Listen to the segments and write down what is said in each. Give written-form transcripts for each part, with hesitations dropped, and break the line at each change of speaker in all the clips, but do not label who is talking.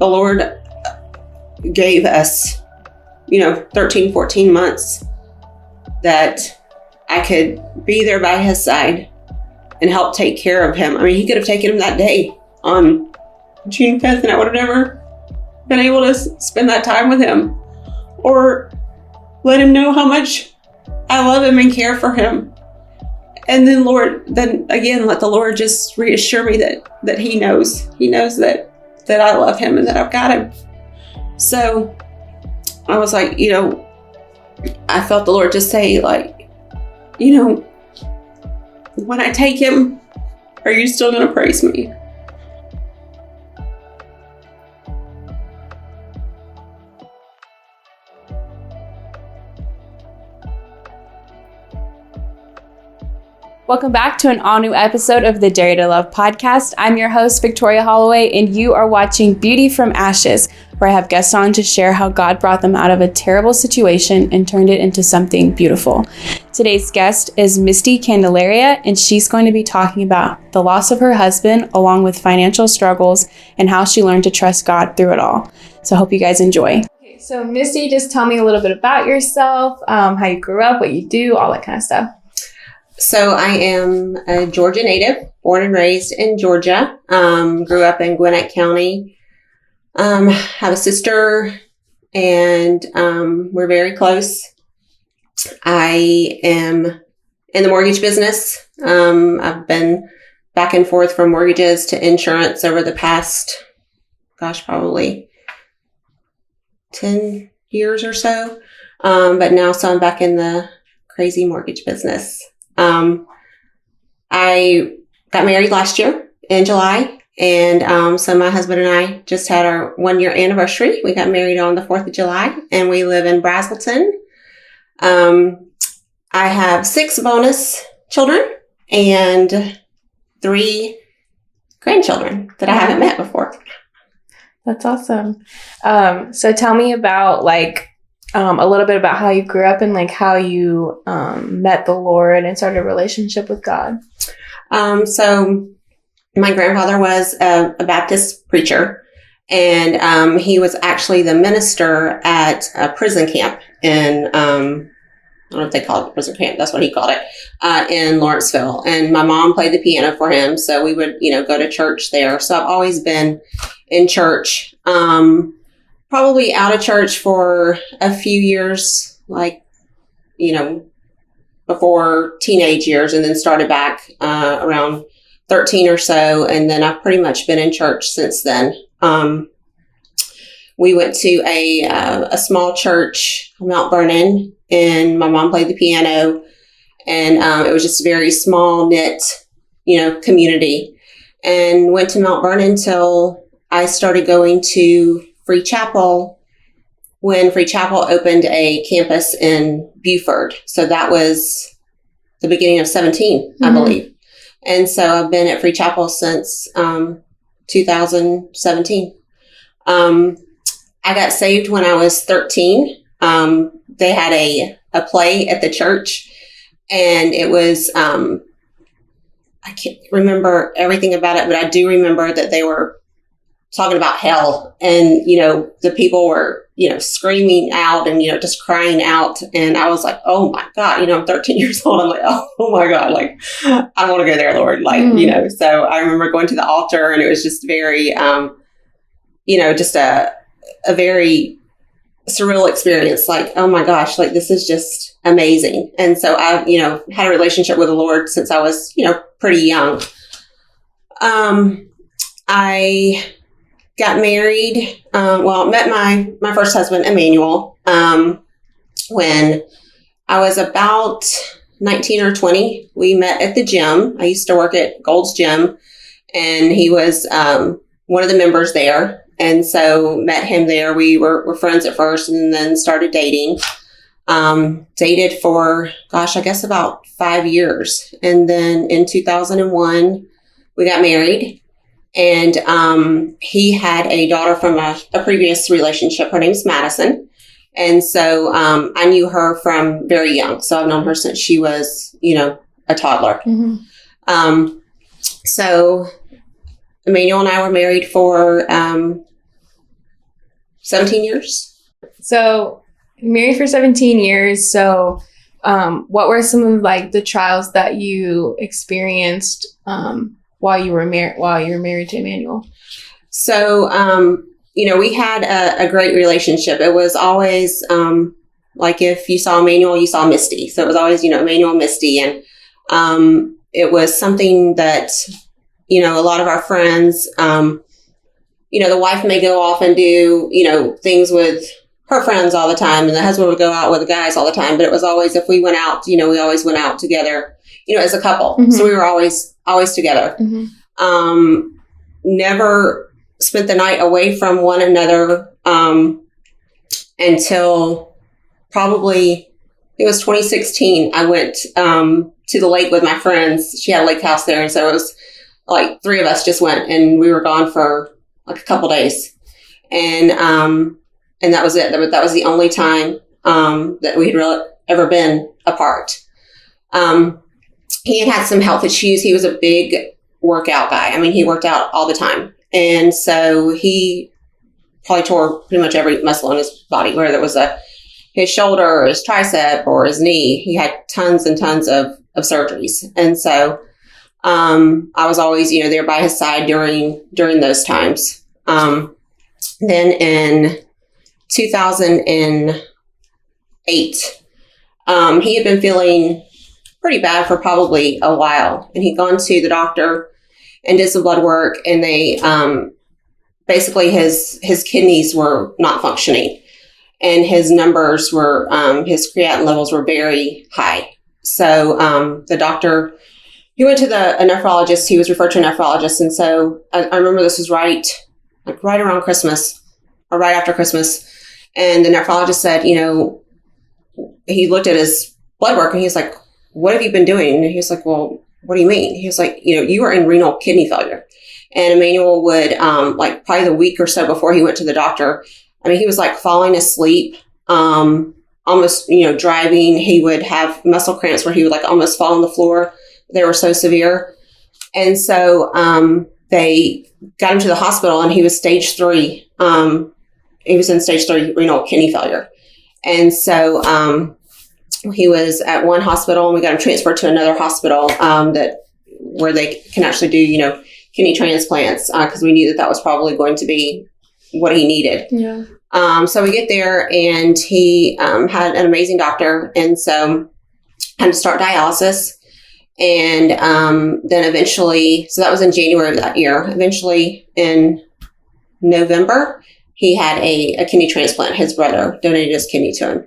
the Lord gave us, 13, 14 months that I could be there by his side and help take care of him. I mean, he could have taken him that day on June 5th, and I would have never been able to spend that time with him or let him know how much I love him and care for him. And then let the Lord just reassure me that he knows that I love him and that I've got him. So I was like, I felt the Lord just say, like, when I take him, are you still going to praise me?
Welcome back to an all-new episode of the DYTL Podcast. I'm your host, Victoria Holloway, and you are watching Beauty from Ashes, where I have guests on to share how God brought them out of a terrible situation and turned it into something beautiful. Today's guest is Misty Candelaria, and she's going to be talking about the loss of her husband, along with financial struggles, and how she learned to trust God through it all. So I hope you guys enjoy. Okay, so Misty, just tell me a little bit about yourself, how you grew up, what you do, all that kind of stuff.
So I am a Georgia native, born and raised in Georgia. Grew up in Gwinnett County. Have a sister, and we're very close. I am in the mortgage business. I've been back and forth from mortgages to insurance over the past, probably 10 years or so. But now, so I'm back in the crazy mortgage business. I got married last year in July, and so my husband and I just had our 1-year anniversary. We got married on the 4th of July, and we live in Braselton. I have 6 bonus children and 3 grandchildren that I haven't met before.
That's awesome. So tell me about a little bit about how you grew up and how you met the Lord and started a relationship with God.
So my grandfather was a Baptist preacher, and he was actually the minister at a prison camp in, I don't know if they call it prison camp, that's what he called it, in Lawrenceville. And my mom played the piano for him, so we would, go to church there. So I've always been in church. Probably out of church for a few years, before teenage years, and then started back around 13 or so. And then I've pretty much been in church since then. We went to a small church, Mount Vernon, and my mom played the piano. And it was just a very small knit, community. And went to Mount Vernon until I started going to Free Chapel when Free Chapel opened a campus in Beaufort. So that was the beginning of 17, I believe. And so I've been at Free Chapel since 2017. I got saved when I was 13. They had a play at the church, and it was, I can't remember everything about it, but I do remember that they were talking about hell, and, the people were, screaming out and, just crying out. And I was like, oh my God, I'm 13 years old. I'm like, oh my God, I want to go there, Lord. So I remember going to the altar, and it was just very, just a very surreal experience. Oh my gosh, this is just amazing. And so I, had a relationship with the Lord since I was, pretty young. I got married, met my first husband, Emmanuel, when I was about 19 or 20. We met at the gym. I used to work at Gold's Gym, and he was one of the members there. And so met him there. We were friends at first, and then started dating. Dated for, I guess about 5 years. And then in 2001, we got married. And he had a daughter from a previous relationship. Her name's Madison. And so I knew her from very young. So I've known her since she was, a toddler. Mm-hmm. So Emmanuel and I were married for 17 years.
So married for 17 years. So what were some of like the trials that you experienced while you were married to Emmanuel?
So, we had a great relationship. It was always like if you saw Emmanuel, you saw Misty. So it was always, Emmanuel, Misty. And it was something that, a lot of our friends, the wife may go off and do, things with her friends all the time, and the husband would go out with the guys all the time. But it was always, if we went out, we always went out together, as a couple. Mm-hmm. So we were always together. Mm-hmm. Never spent the night away from one another until probably, it was 2016. I went to the lake with my friends. She had a lake house there. And so it was like 3 of us just went, and we were gone for like a couple days. And that was it. That was the only time that we had really ever been apart. He had some health issues. He was a big workout guy. I mean, he worked out all the time. And so he probably tore pretty much every muscle in his body, whether it was his shoulder or his tricep or his knee. He had tons and tons of surgeries. And so I was always, there by his side during those times. Then in 2008, he had been feeling pretty bad for probably a while. And he'd gone to the doctor and did some blood work, and they basically his kidneys were not functioning, and his numbers were his creatinine levels were very high. So the doctor, he went to a nephrologist. He was referred to a nephrologist, and so I remember this was right around Christmas or right after Christmas, and the nephrologist said, he looked at his blood work and he was like, "What have you been doing?" And he was like, "Well, what do you mean?" He was like, "You were in renal kidney failure." And Emmanuel would, like probably the week or so before he went to the doctor, I mean, he was like falling asleep, almost, driving. He would have muscle cramps where he would like almost fall on the floor. They were so severe. And so they got him to the hospital, and he was stage 3. He was in stage 3 renal kidney failure. And so he was at one hospital, and we got him transferred to another hospital where they can actually do, kidney transplants, because we knew that was probably going to be what he needed. Yeah. So we get there, and he had an amazing doctor, and so had to start dialysis. And then eventually, so that was in January of that year. Eventually in November, he had a kidney transplant. His brother donated his kidney to him.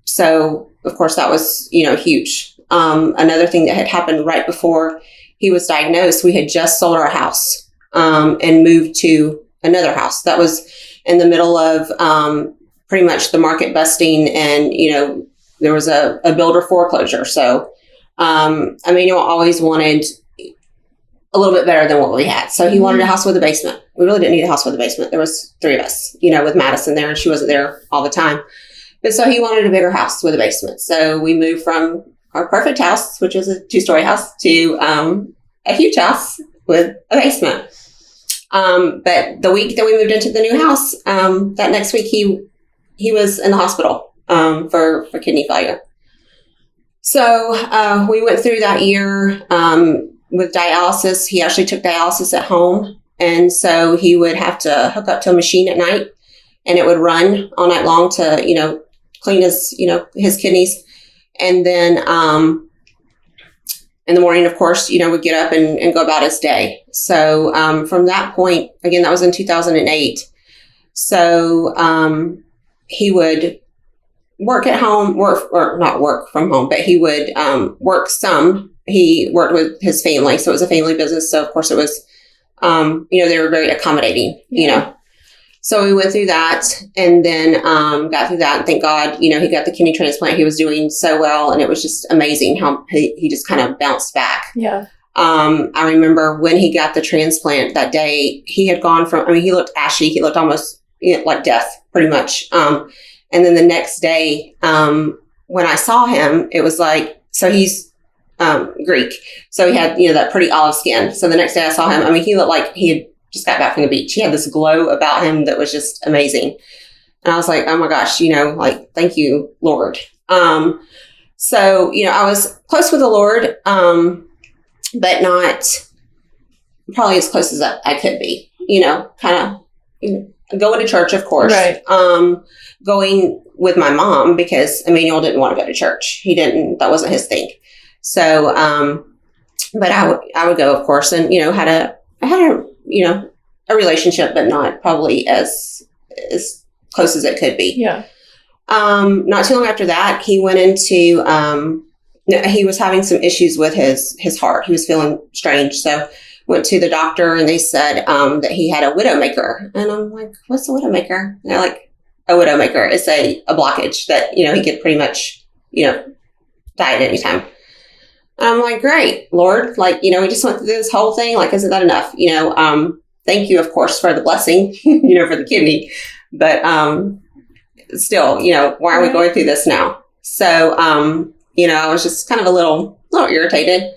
So of course that was, huge. Another thing that had happened right before he was diagnosed, we had just sold our house and moved to another house that was in the middle of pretty much the market busting, and there was a builder foreclosure. So Emmanuel always wanted a little bit better than what we had. So he wanted a house with a basement. We really didn't need a house with a basement. There was 3 of us, with Madison there, and she wasn't there all the time. But so he wanted a bigger house with a basement. So we moved from our perfect house, which was a 2-story house, to a huge house with a basement. But the week that we moved into the new house, that next week he was in the hospital for kidney failure. So we went through that year with dialysis. He actually took dialysis at home. And so he would have to hook up to a machine at night, and it would run all night long to, clean his kidneys. And then in the morning, of course, would get up and go about his day. So from that point, again, that was in 2008. So he would work at home, or not work from home, but he would work some. He worked with his family, so it was a family business. So of course it was, they were very accommodating, So we went through that, and then got through that. And thank God, he got the kidney transplant. He was doing so well, and it was just amazing how he just kind of bounced back. Yeah. I remember when he got the transplant that day, he had gone from, he looked ashy. He looked almost like death, pretty much. And then the next day, when I saw him, it was like, so he's Greek. So he had, that pretty olive skin. So the next day I saw him, he looked like he had just got back from the beach. He had this glow about him that was just amazing. And I was like, oh my gosh, like, thank you, Lord. So, I was close with the Lord, but not probably as close as I could be, kind of going to church, of course.
Right.
Going with my mom because Emmanuel didn't want to go to church. That wasn't his thing. So, but I would go, of course, and, I had a relationship, but not probably as close as it could be.
Yeah.
Not too long after that, he went into, he was having some issues with his heart. He was feeling strange. So went to the doctor and they said, that he had a widowmaker. And I'm like, what's a widowmaker? And they're like, a widowmaker is a blockage that, he could pretty much, die at any time. And I'm like, great, Lord, like, we just went through this whole thing. Like, isn't that enough? Thank you, of course, for the blessing, for the kidney. But still, why are we going through this now? So, I was just kind of a little irritated.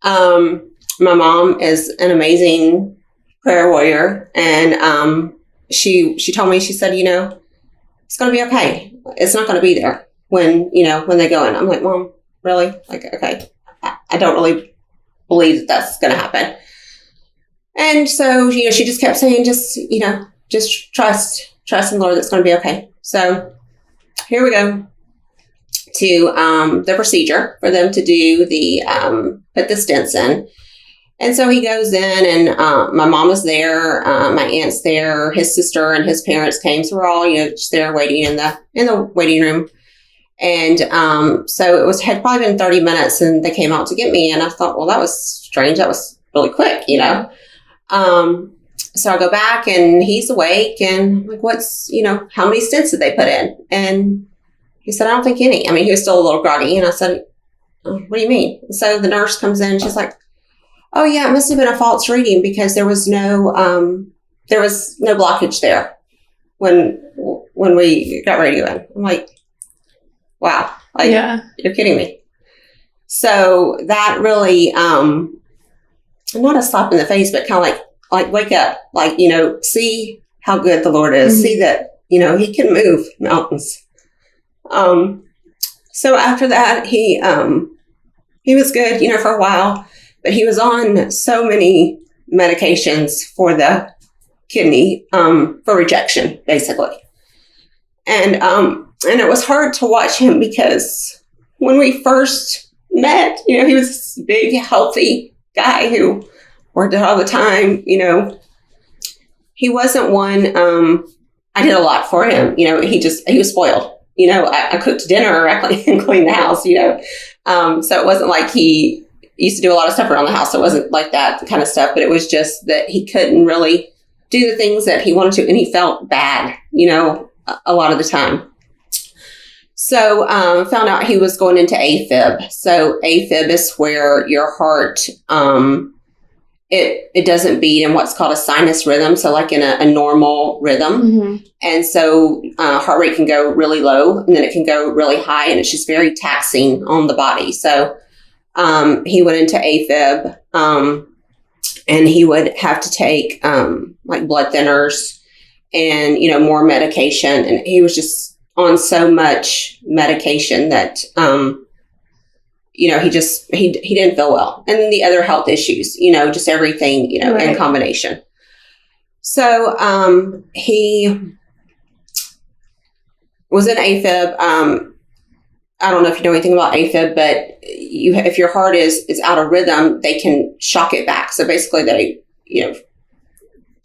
My mom is an amazing prayer warrior. And she told me, she said, it's going to be okay. It's not going to be there when they go in. I'm like, Mom, really? Like, okay. I don't really believe that that's going to happen. And so, she just kept saying, just trust in the Lord, that's going to be okay. So here we go to the procedure for them to do put the stents in. And so he goes in and my mom was there, my aunt's there, his sister and his parents came. So we're all, just there waiting in the waiting room. And so had probably been 30 minutes and they came out to get me. And I thought, well, that was strange. That was really quick, So I go back and he's awake and I'm like, how many stents did they put in? And he said, I don't think any. I mean, he was still a little groggy. And I said, oh, what do you mean? So the nurse comes in and she's like, oh yeah, it must have been a false reading because there was no blockage there when we got ready to go in. I'm like, wow, like, You're kidding me. So that really, not a slap in the face, but kind of like wake up, like, see how good the Lord is, see that, he can move mountains. So after that, he was good, for a while, but he was on so many medications for the kidney, for rejection, basically. And it was hard to watch him because when we first met, he was this big, healthy guy who worked all the time. He wasn't one, I did a lot for him. He was spoiled. I cooked dinner and cleaned the house, so it wasn't like he used to do a lot of stuff around the house. It wasn't like that kind of stuff, but it was just that he couldn't really do the things that he wanted to. And he felt bad, a lot of the time. So found out he was going into AFib. So AFib is where your heart, it doesn't beat in what's called a sinus rhythm. So like in a normal rhythm. Mm-hmm. And so heart rate can go really low and then it can go really high and it's just very taxing on the body. So he went into AFib and he would have to take like blood thinners and, more medication. And he was just on so much medication that, he didn't feel well. And then the other health issues, just everything, right. In combination. So he was in AFib. I don't know if you know anything about AFib, but if your heart is out of rhythm, they can shock it back. So basically they,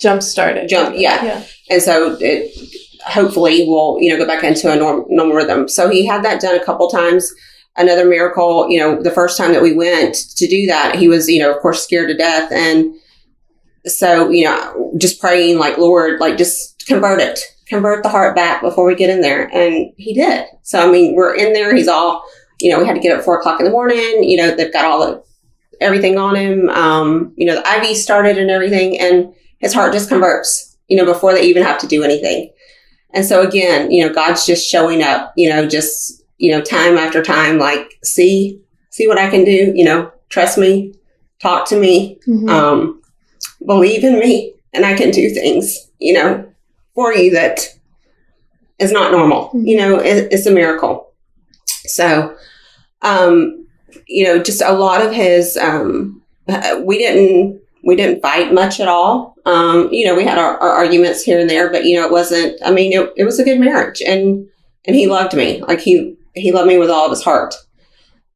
jump-start it.
Yeah. And so it hopefully will, go back into a normal rhythm. So he had that done a couple times. Another miracle, the first time that we went to do that, he was, of course, scared to death. And so, just praying like, Lord, like just convert the heart back before we get in there. And he did. So, I mean, we're in there. He's all, we had to get up at 4:00 in the morning. They've got everything on him. The IV started and everything. And his heart just converts, before they even have to do anything. And so again, God's just showing up, just, time after time, like, see what I can do, trust me, talk to me, believe in me. and I can do things, for you that is not normal. It's a miracle. So, just a lot of his, we didn't fight much at all. We had our arguments here and there, but it wasn't, it was a good marriage, and he loved me. Like he loved me with all of his heart.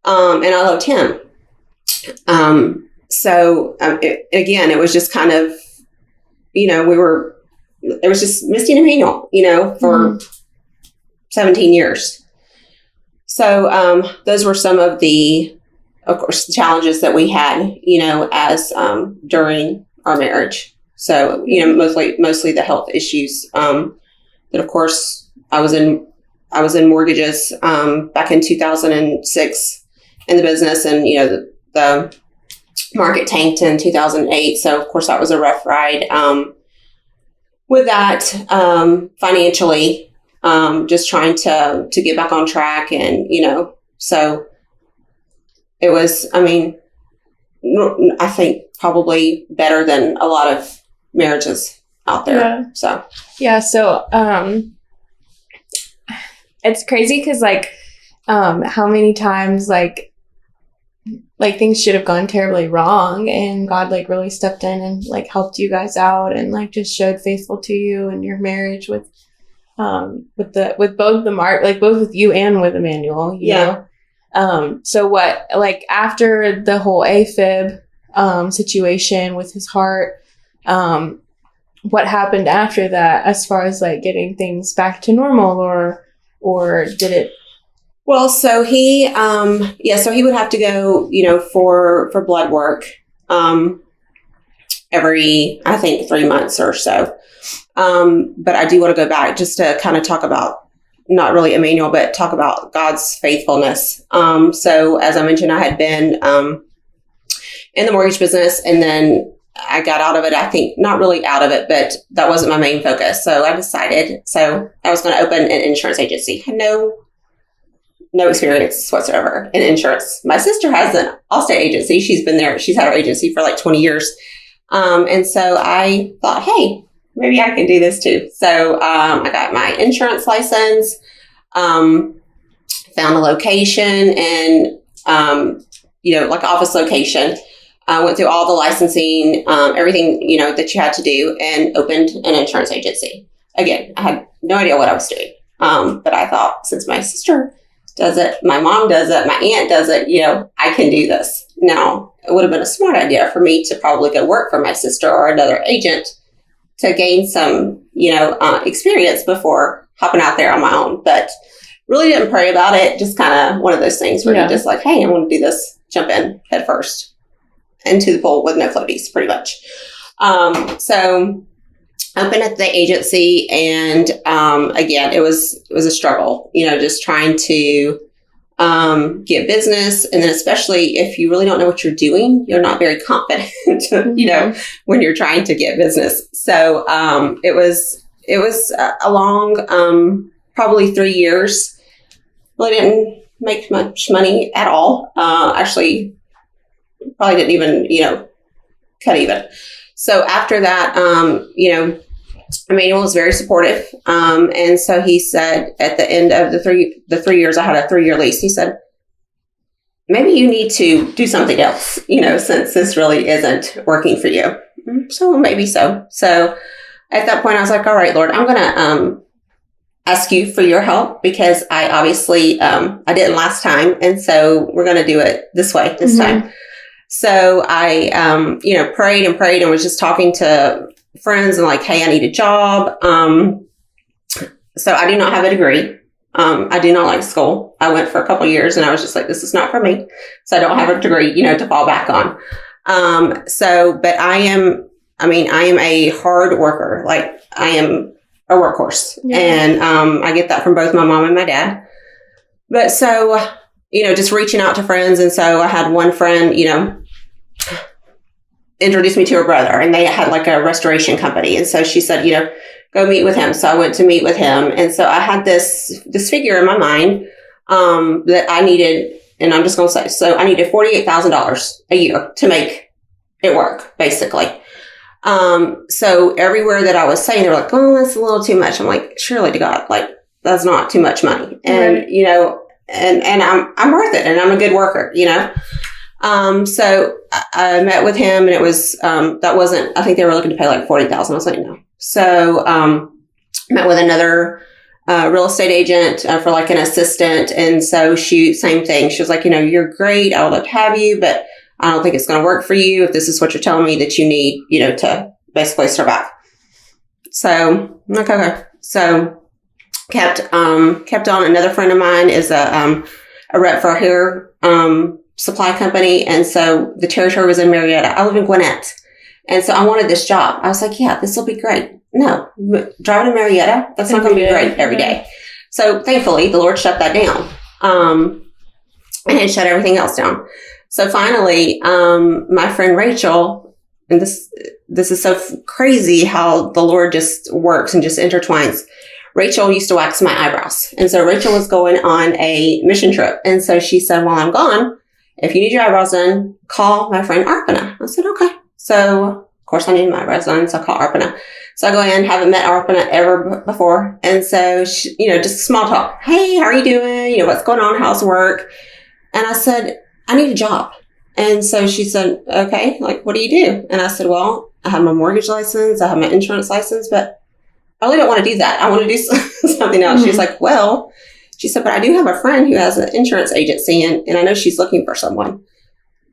And I loved him. It was just kind of, it was just Misty and Emmanuel, for 17 years. So, those were some of the challenges that we had, as, during our marriage. So, mostly the health issues, that of course I was in mortgages, back in 2006 in the business, and, the market tanked in 2008. So of course that was a rough ride, with that, financially, just trying to get back on track. And, so it was, I think probably better than a lot of marriages out there.
Yeah.
So,
yeah. So, it's crazy because how many times things should have gone terribly wrong, and God really stepped in and helped you guys out, and just showed faithful to you and your marriage with both with you and with Emmanuel, you know? So what, after the whole AFib, situation with his heart, what happened after that as far as getting things back to normal, or did it?
Well, so he would have to go, for blood work, every, I think 3 months or so. But I do want to go back just to kind of talk about, not really Emmanuel, but talk about God's faithfulness. So as I mentioned, I had been, in the mortgage business, and then I got out of it. I think not really out of it, but that wasn't my main focus. So I decided, I was going to open an insurance agency. Had no experience whatsoever in insurance. My sister has an Allstate agency. She's been there. She's had her agency for 20 years. And so I thought, hey, maybe I can do this too. So I got my insurance license, found a location, and, office location. I went through all the licensing, everything, that you had to do, and opened an insurance agency. Again, I had no idea what I was doing. But I thought, since my sister does it, my mom does it, my aunt does it, I can do this. Now, it would have been a smart idea for me to probably go work for my sister or another agent to gain some, experience before hopping out there on my own. But really didn't pray about it. Just kind of one of those things where you're just hey, I want to do this, jump in head first into the pool with no floaties, pretty much. So opened at the agency, and again, it was a struggle, just trying to get business, and then especially if you really don't know what you're doing, you're not very confident, when you're trying to get business. So it was a long, probably 3 years. Really didn't make much money at all. Actually, probably didn't even cut even. So after that, Emmanuel was very supportive. And so he said at the end of the 3 years, I had a 3-year lease. He said, maybe you need to do something else, since this really isn't working for you. So maybe so. So at that point I was like, all right, Lord, I'm going to, ask you for your help, because I obviously, I didn't last time. And so we're going to do it this way, this time. So I, prayed and was just talking to friends and hey, I need a job. So I do not have a degree. I do not like school. I went for a couple of years and I was just this is not for me. So I don't have a degree, to fall back on. But I am a hard worker. I am a workhorse, and, I get that from both my mom and my dad. But so, just reaching out to friends. And so I had one friend, introduced me to her brother, and they had a restoration company. And so she said, go meet with him. So I went to meet with him. And so I had this figure in my mind, that I needed, and I'm just going to say, so I needed $48,000 a year to make it work, basically. So everywhere that I was saying, they were like, oh, that's a little too much. I'm like, surely to God, like, that's not too much money. And,
Right.
you know, and I'm worth it, and I'm a good worker, you know? So I met with him, and it was, that wasn't, I think they were looking to pay like $40,000. I was like, no. So, met with another, real estate agent for like an assistant. And so same thing. She was like, you know, you're great. I would love to have you, but I don't think it's going to work for you if this is what you're telling me that you need, you know, to basically survive. So, I'm like, okay. So kept on. Another friend of mine is a rep for a hair, supply company. And so the territory was in Marietta. I live in Gwinnett. And so I wanted this job. I was like, yeah, this will be great. No, driving to Marietta, that's not going to be great every day. So thankfully, the Lord shut that down. And it shut everything else down. So finally, my friend Rachel, and this is so crazy how the Lord just works and just intertwines. Rachel used to wax my eyebrows. And so Rachel was going on a mission trip. And so she said, while I'm gone, if you need your eyebrows done, call my friend Arpana. I said, okay. So of course I needed my eyebrows done. So I call Arpana. So I go in, haven't met Arpana ever before. And so, she, you know, just small talk. Hey, how are you doing? You know, what's going on? How's work? And I said, I need a job. And so she said, okay, like, what do you do? And I said, well, I have my mortgage license. I have my insurance license, but I really don't want to do that. I want to do something else. Mm-hmm. She's like, well, she said, but I do have a friend who has an insurance agency, and I know she's looking for someone.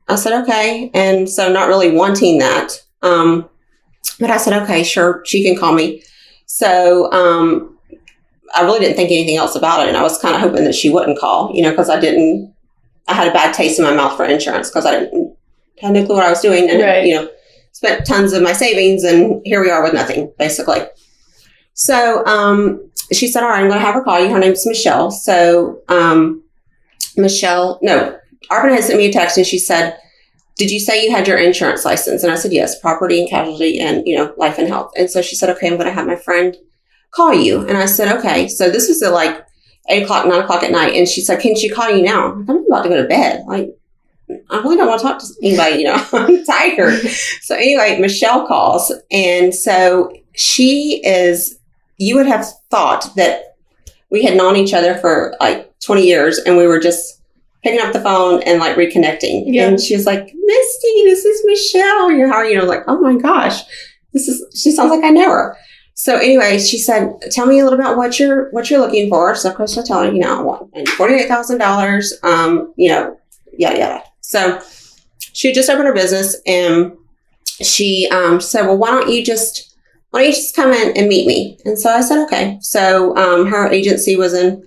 I said, okay. And so not really wanting that. But I said, okay, sure, she can call me. So I really didn't think anything else about it. And I was kind of hoping that she wouldn't call, you know, because I had a bad taste in my mouth for insurance because I had no clue what I was doing. And,
right.
You know, spent tons of my savings, and here we are with nothing, basically. So she said, all right, I'm going to have her call you. Her name's Michelle. So Arpana had sent me a text, and she said, did you say you had your insurance license? And I said, yes, property and casualty and, you know, life and health. And so she said, okay, I'm going to have my friend call you. And I said, okay. So this was at like 8 o'clock, 9 o'clock at night. And she said, can she call you now? I'm about to go to bed. Like, I really don't want to talk to anybody, you know, I'm tired. So anyway, Michelle calls. And so you would have thought that we had known each other for like 20 years, and we were just picking up the phone and like reconnecting. Yeah. And she was like, Misty, this is Michelle. How are you? And I was like, oh my gosh, she sounds like I know her. So anyway, she said, tell me a little about what you're looking for. So of course I tell her, you know, I want $48,000, you know, yada, yada. So she had just opened her business, and she said, well, why don't you just come in and meet me? And so I said, okay. So her agency was in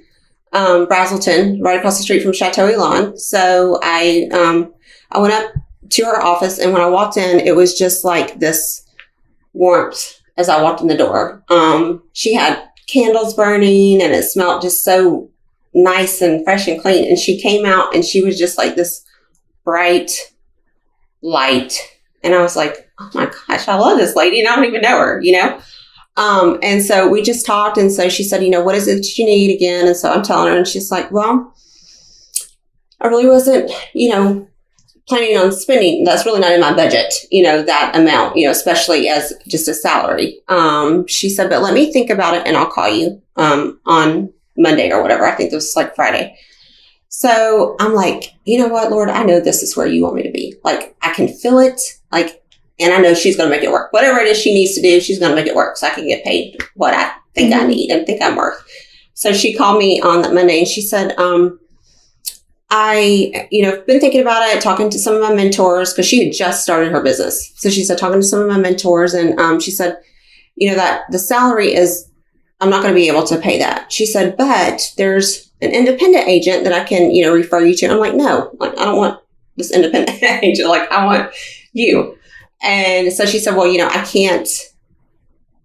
Brazelton, right across the street from Chateau Elan. So I went up to her office, and when I walked in, it was just like this warmth as I walked in the door. She had candles burning, and it smelled just so nice and fresh and clean. And she came out, and she was just like this bright light. And I was like, oh my gosh, I love this lady, and I don't even know her, you know? And so we just talked. And so she said, you know, what is it that you need again? And so I'm telling her, and she's like, well, I really wasn't, you know, planning on spending. That's really not in my budget, you know, that amount, you know, especially as just a salary. She said, but let me think about it, and I'll call you, on Monday or whatever. I think it was like Friday. So I'm like, you know what, Lord, I know this is where you want me to be. Like, I can feel it. Like, and I know she's going to make it work. Whatever it is she needs to do, she's going to make it work so I can get paid what I think I need and think I'm worth. So she called me on that Monday, and she said, I, you know, been thinking about it, talking to some of my mentors, because she had just started her business. So she said, talking to some of my mentors, and she said, you know, that the salary is, I'm not going to be able to pay that. She said, but there's an independent agent that I can, you know, refer you to. I'm like, no, like, I don't want this independent agent. Like, I want you. And so she said, well, you know, I can't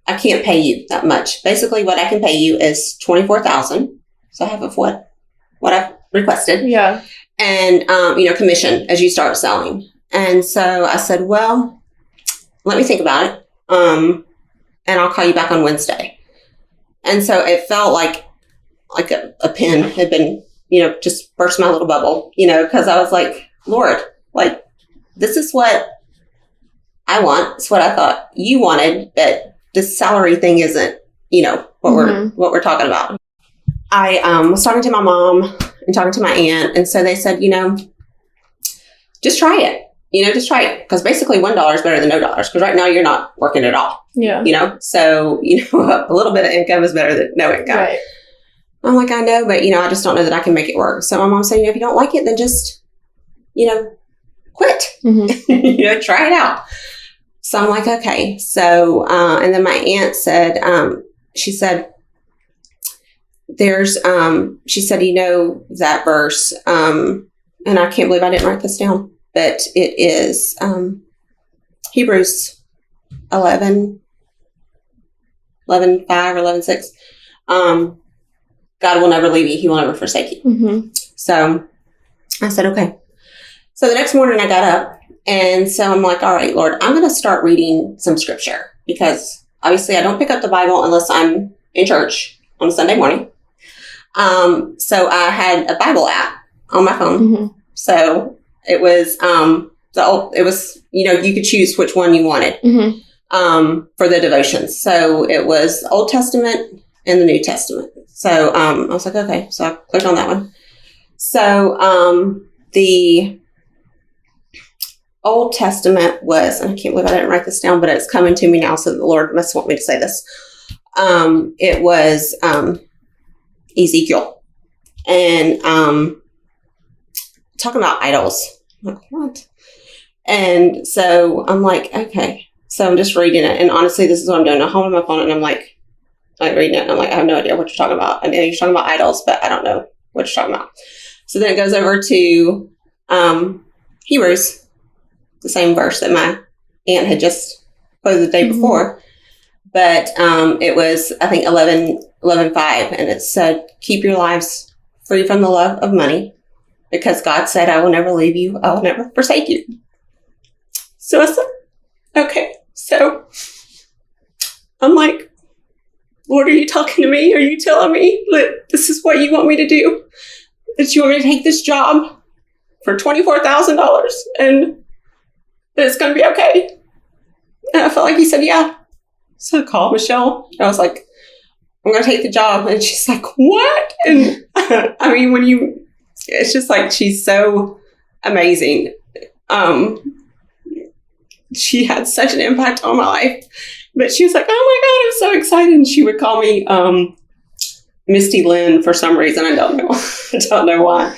pay you that much. Basically, what I can pay you is $24,000. So half of what I've requested.
Yeah.
And, you know, commission as you start selling. And so I said, well, let me think about it. And I'll call you back on Wednesday. And so it felt like a pin had been, you know, just burst my little bubble, you know, because I was like, Lord, like, this is what I want. It's what I thought you wanted, but the salary thing isn't, what we're talking about. I was talking to my mom and talking to my aunt, and so they said, just try it. Just try it. Because basically $1 is better than no dollars. Because right now you're not working at all.
Yeah.
So, a little bit of income is better than no income.
Right.
I'm like, I know, but, I just don't know that I can make it work. So my mom said, if you don't like it, then just, quit.
Mm-hmm.
Try it out. So I'm like, okay. So, and then my aunt said, she said, she said, that verse, and I can't believe I didn't write this down, but it is Hebrews 11:5 or 11:6. God will never leave you. He will never forsake you.
Mm-hmm.
So I said, okay. So the next morning I got up, and so I'm like, all right, Lord, I'm going to start reading some scripture, because obviously I don't pick up the Bible unless I'm in church on a Sunday morning. So I had a Bible app on my phone.
Mm-hmm.
So it was, you could choose which one you wanted, for the devotions. So it was the Old Testament and the New Testament. So, I was like, okay. So I clicked on that one. So, the Old Testament was, and I can't believe I didn't write this down, but it's coming to me now. So the Lord must want me to say this. It was, Ezekiel, and, talking about idols. I'm like, what? And so I'm like, okay. So I'm just reading it. And honestly, this is what I'm doing. I'm holding my phone and I'm like reading it. And I'm like, I have no idea what you're talking about. I mean, you're talking about idols, but I don't know what you're talking about. So then it goes over to Hebrews, the same verse that my aunt had just quoted the day before. But it was, I think, 11:5. And it said, keep your lives free from the love of money, because God said, I will never leave you. I will never forsake you. So I said, okay. So I'm like, Lord, are you talking to me? Are you telling me that this is what you want me to do? That you want me to take this job for $24,000 and that it's going to be okay? And I felt like he said, yeah. So I called Michelle. And I was like, I'm going to take the job. And she's like, what? And I mean, it's just like, she's so amazing. She had such an impact on my life. But she was like, oh my God, I'm so excited. And she would call me Misty Lynn for some reason. I don't know. I don't know why.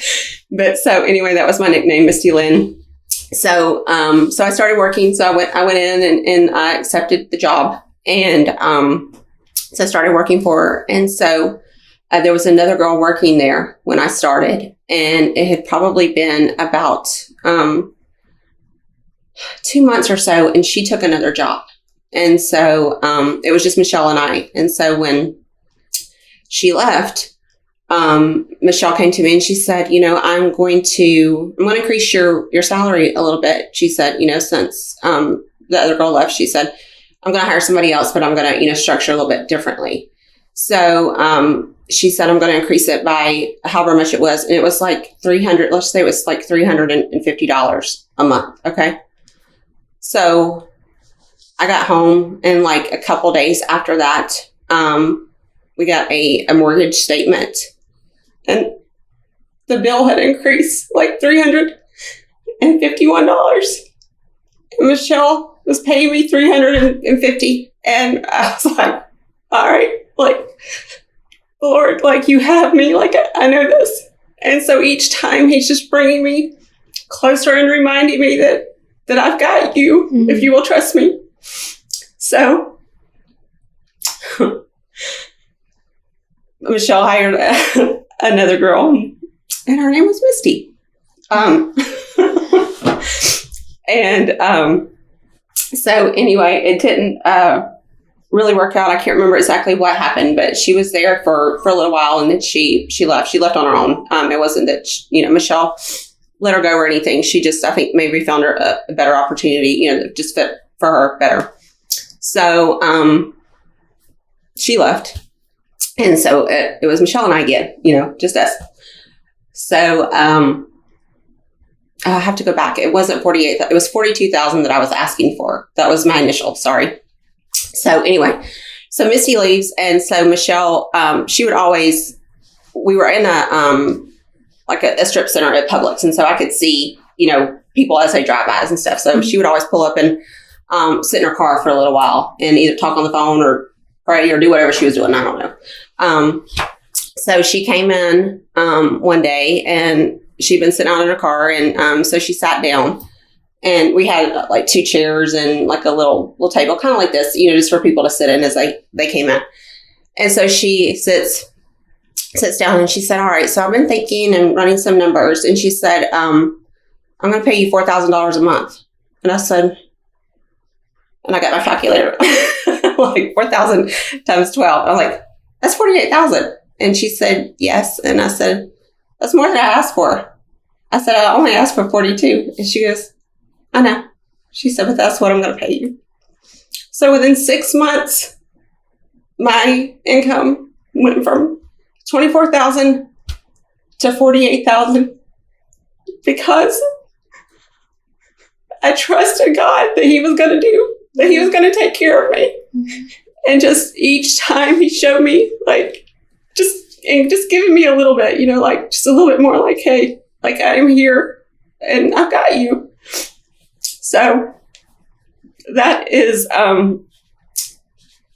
But so anyway, that was my nickname, Misty Lynn. So so I started working. So I went in and I accepted the job. And so I started working for her. And so there was another girl working there when I started. And it had probably been about 2 months or so. And she took another job. And so it was just Michelle and I. And so when she left, Michelle came to me and she said, I'm going to increase your salary a little bit. She said, since the other girl left, she said, I'm going to hire somebody else, but I'm going to, structure a little bit differently. So she said, I'm going to increase it by however much it was. And it was like let's say it was like $350 a month. Okay. So I got home, and like a couple days after that, we got a mortgage statement, and the bill had increased like $351. And Michelle was paying me $350. And I was like, all right, like, Lord, like, you have me, like, I know this. And so each time he's just bringing me closer and reminding me that I've got you, if you will trust me. So Michelle hired another girl, and her name was Misty. So anyway, it didn't really work out. I can't remember exactly what happened, but she was there for a little while, and then she left. She left on her own. It wasn't that Michelle let her go or anything. She just, I think, maybe found her a better opportunity, that just fit for her better. So she left. And so it was Michelle and I again, just us. So I have to go back. It wasn't 48. It was 42,000 that I was asking for. That was my initial. Sorry. So anyway, so Misty leaves. And so Michelle, she would always, we were in a strip center at Publix. And so I could see, people as they drive by and stuff. So she would always pull up and sit in her car for a little while and either talk on the phone or pray or do whatever she was doing. I don't know. So she came in one day and she'd been sitting out in her car. And so she sat down and we had like 2 chairs and like a little table, kind of like this, just for people to sit in as they came in. And so she sits down and she said, all right, so I've been thinking and running some numbers. And she said, I'm going to pay you $4,000 a month. And I said, and I got my calculator, like 4,000 times 12. I was like, that's 48,000. And she said, yes. And I said, that's more than I asked for. I said, I only asked for 42. And she goes, I know. She said, but that's what I'm going to pay you. So within 6 months, my income went from 24,000 to 48,000 because I trusted God that he was going to take care of me. And just each time he showed me just giving me a little bit, just a little bit more like, hey, like I am here and I've got you. So that is,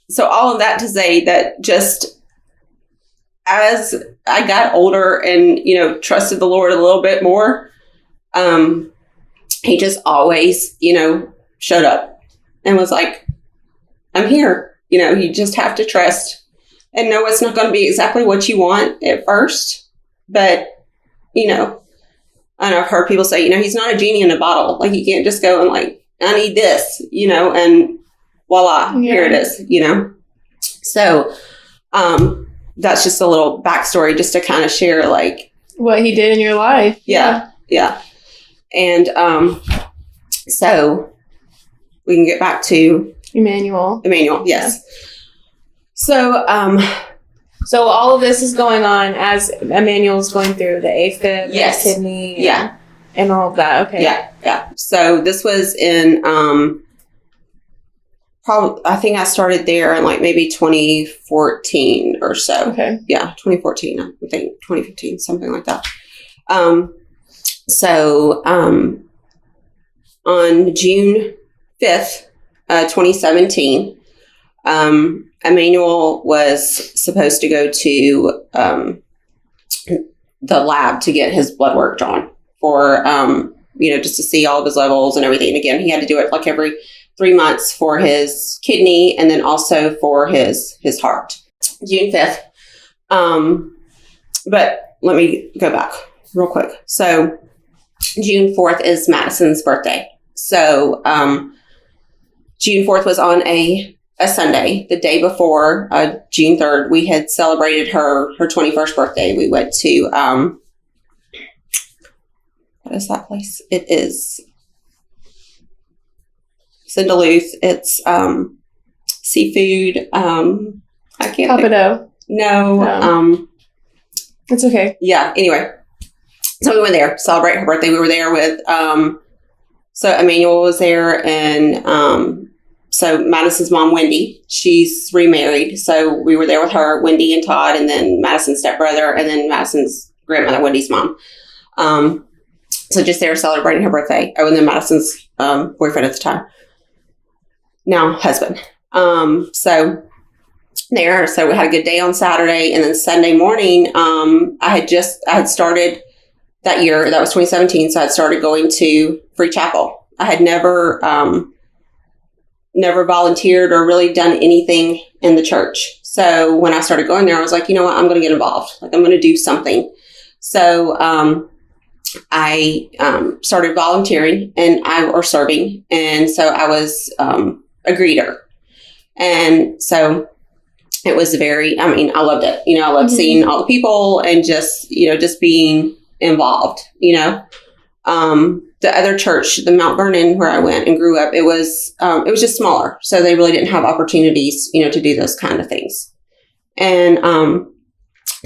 so all of that to say that just as I got older and, trusted the Lord a little bit more, he just always, showed up and was like, I'm here. You just have to trust and know it's not going to be exactly what you want at first. But, I know I've heard people say, he's not a genie in a bottle. Like you can't just go and like, I need this, and voila, here it is, So that's just a little backstory just to kind of share like
what he did in your life.
Yeah. And so we can get back to
Emmanuel,
yes.
Yeah.
So
all of this is going on as Emmanuel's going through the AFib,
yes.
kidney, and all of that. Okay.
Yeah. So this was in probably I think I started there in like maybe 2014 or so.
Okay.
Yeah, 2014. I think 2015, something like that. So on June 5th, 2017. Emmanuel was supposed to go to the lab to get his blood work drawn for, just to see all of his levels and everything. And again, he had to do it like every 3 months for his kidney and then also for his heart. June 5th. But let me go back real quick. So June 4th is Madison's birthday. So June 4th was on a Sunday. The day before, June 3rd, we had celebrated her 21st birthday. We went to, what is that place? It's in Duluth. It's seafood. I can't
Capito.
No.
It's okay.
Yeah, anyway. So we went there, celebrate her birthday. We were there with, so Emmanuel was there and, so Madison's mom, Wendy, she's remarried. So we were there with her, Wendy and Todd, and then Madison's stepbrother, and then Madison's grandmother, Wendy's mom. So just there celebrating her birthday. Oh, and then Madison's boyfriend at the time. Now husband. So we had a good day on Saturday, and then Sunday morning, I had started that year, that was 2017. So I had started going to Free Chapel. I had never volunteered or really done anything in the church. So when I started going there, I was like, you know what, I'm going to get involved. Like I'm going to do something. So, I, started volunteering or serving. And so I was, a greeter. And so it was I loved it. I loved seeing all the people and just being involved, The other church, the Mount Vernon, where I went and grew up, it was just smaller. So they really didn't have opportunities, to do those kind of things. And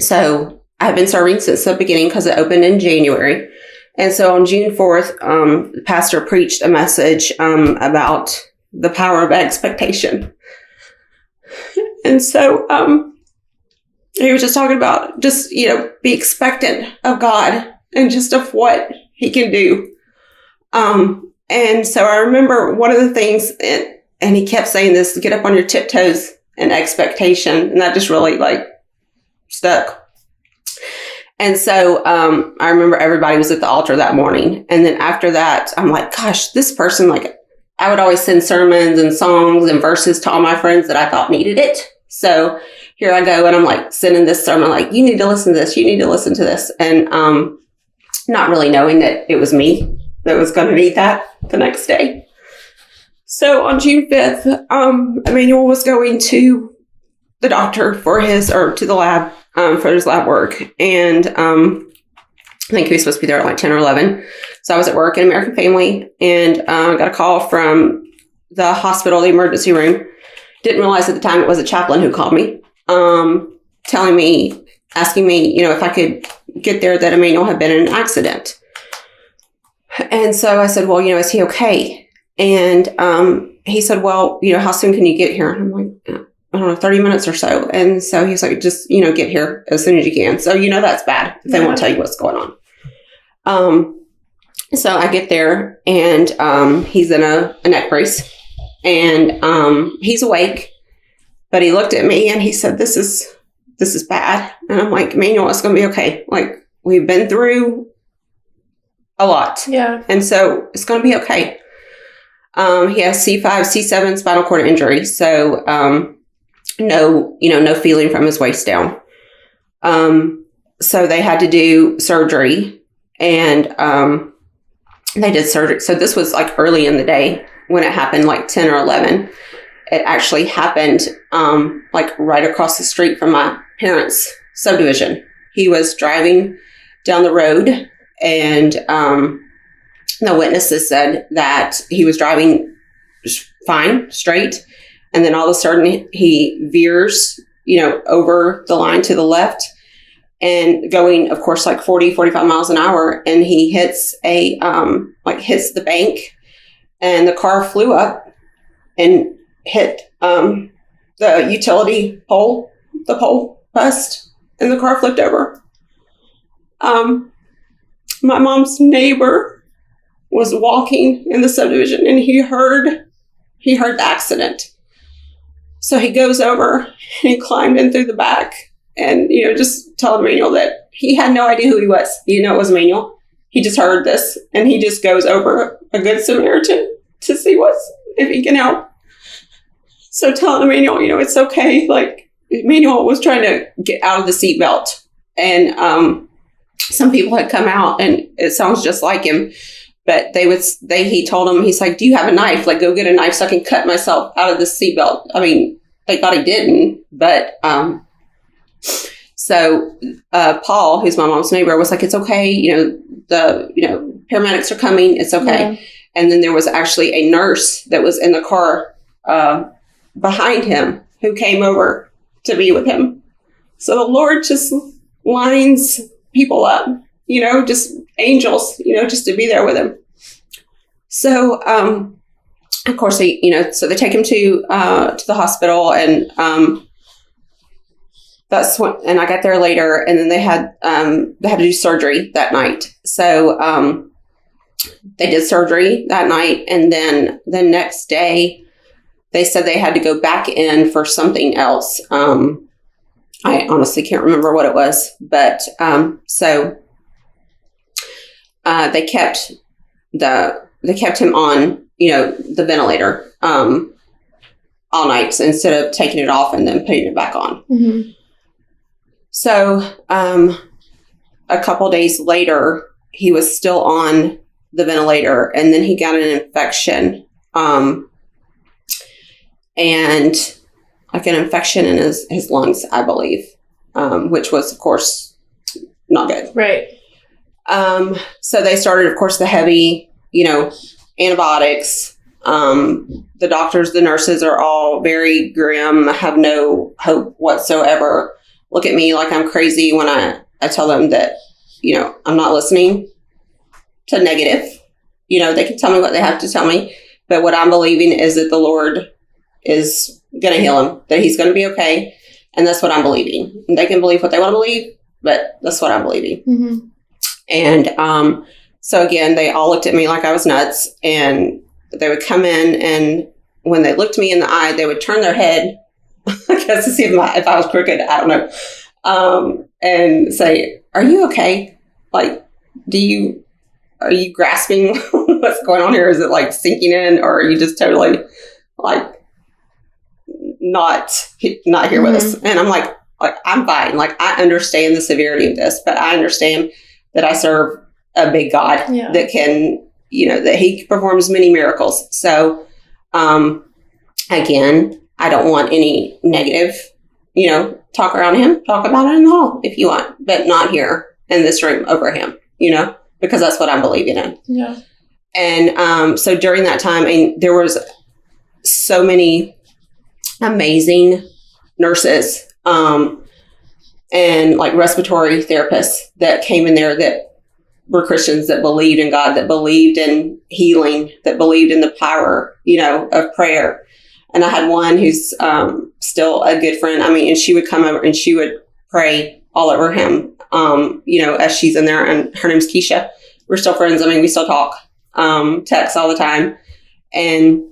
so I've been serving since the beginning because it opened in January. And so on June 4th, the pastor preached a message about the power of expectation. And so he was just talking about just, be expectant of God and just of what he can do. And so I remember one of the things, and he kept saying this, get up on your tiptoes and expectation. And that just really stuck. And so I remember everybody was at the altar that morning. And then after that, I'm like, gosh, this person, I would always send sermons and songs and verses to all my friends that I thought needed it. So here I go, and I'm sending this sermon, you need to listen to this. You need to listen to this. And not really knowing that it was me that was going to need that the next day. So on June 5th, Emmanuel was going to the doctor to the lab for his lab work. And I think he was supposed to be there at 10 or 11. So I was at work in American Family, and got a call from the hospital, the emergency room. Didn't realize at the time it was a chaplain who called me, asking me, if I could get there, that Emmanuel had been in an accident. And so I said, well, is he okay? And he said, well, how soon can you get here? And I'm like, I don't know, 30 minutes or so. And so he's like, just, get here as soon as you can. So, that's bad if they won't tell you what's going on. So I get there, and he's in a neck brace, and he's awake, but he looked at me and he said, this is bad. And I'm like, Emmanuel, it's going to be okay. We've been through a lot. Yeah. And so it's going to be okay. He has C5, C7 spinal cord injury. So, no feeling from his waist down. So they had to do surgery, and, they did surgery. So this was early in the day when it happened, 10 or 11. It actually happened, right across the street from my parents' subdivision. He was driving down the road, and, the witnesses said that he was driving fine, straight. And then all of a sudden he veers, over the line to the left, and going, of course, 40, 45 miles an hour. And he hits hits the bank, and the car flew up and hit, the utility pole, the pole bust, and the car flipped over. My mom's neighbor was walking in the subdivision, and he heard the accident. So he goes over and he climbed in through the back, and, just told Emmanuel that he had no idea who he was. He didn't know it was Emmanuel. He just heard this, and he just goes over, a good Samaritan, to see if he can help. So telling Emmanuel, it's okay. Emmanuel was trying to get out of the seatbelt, and some people had come out, and it sounds just like him. But he told him, he's like, do you have a knife? Go get a knife so I can cut myself out of the seatbelt. I mean, they thought he didn't, but, so, Paul, who's my mom's neighbor, was like, it's okay. The paramedics are coming. It's okay. Yeah. And then there was actually a nurse that was in the car, behind him, who came over to be with him. So the Lord just lines people up, just angels, just to be there with him. So, of course, so they take him to the hospital, and that's when, and I got there later, and then they had to do surgery that night. So, they did surgery that night, and then the next day they said they had to go back in for something else. I honestly can't remember what it was, but, so, they kept him on, the ventilator, all night, so instead of taking it off and then putting it back on. Mm-hmm. So, a couple days later, he was still on the ventilator, and then he got an infection, and an infection in his lungs, I believe, which was, of course, not good. Right. So they started, of course, the heavy, antibiotics. The doctors, the nurses are all very grim, have no hope whatsoever. Look at me like I'm crazy when I tell them that, I'm not listening. to negative. They can tell me what they have to tell me. But what I'm believing is that the Lord is going to heal him, that he's going to be okay. And that's what I'm believing. And they can believe what they want to believe, but that's what I'm believing. Mm-hmm. And so again, they all looked at me like I was nuts. And they would come in, and when they looked me in the eye, they would turn their head, I guess to see if I was crooked. I don't know. And say, "Are you okay? Like, are you grasping what's going on here? Is it like sinking in, or are you just totally like not here with us?" And I'm like, I'm fine. Like, I understand the severity of this, but I understand that I serve a big God that can, that he performs many miracles. So, again, I don't want any negative, talk around him, talk about it in the hall if you want, but not here in this room over him, because that's what I'm believing in.
Yeah.
And so during that time, there was so many amazing nurses and like respiratory therapists that came in there that were Christians, that believed in God, that believed in healing, that believed in the power, of prayer. And I had one who's still a good friend. And she would come over and she would pray all over him, as she's in there. And her name's Keisha. We're still friends. We still talk, text all the time. And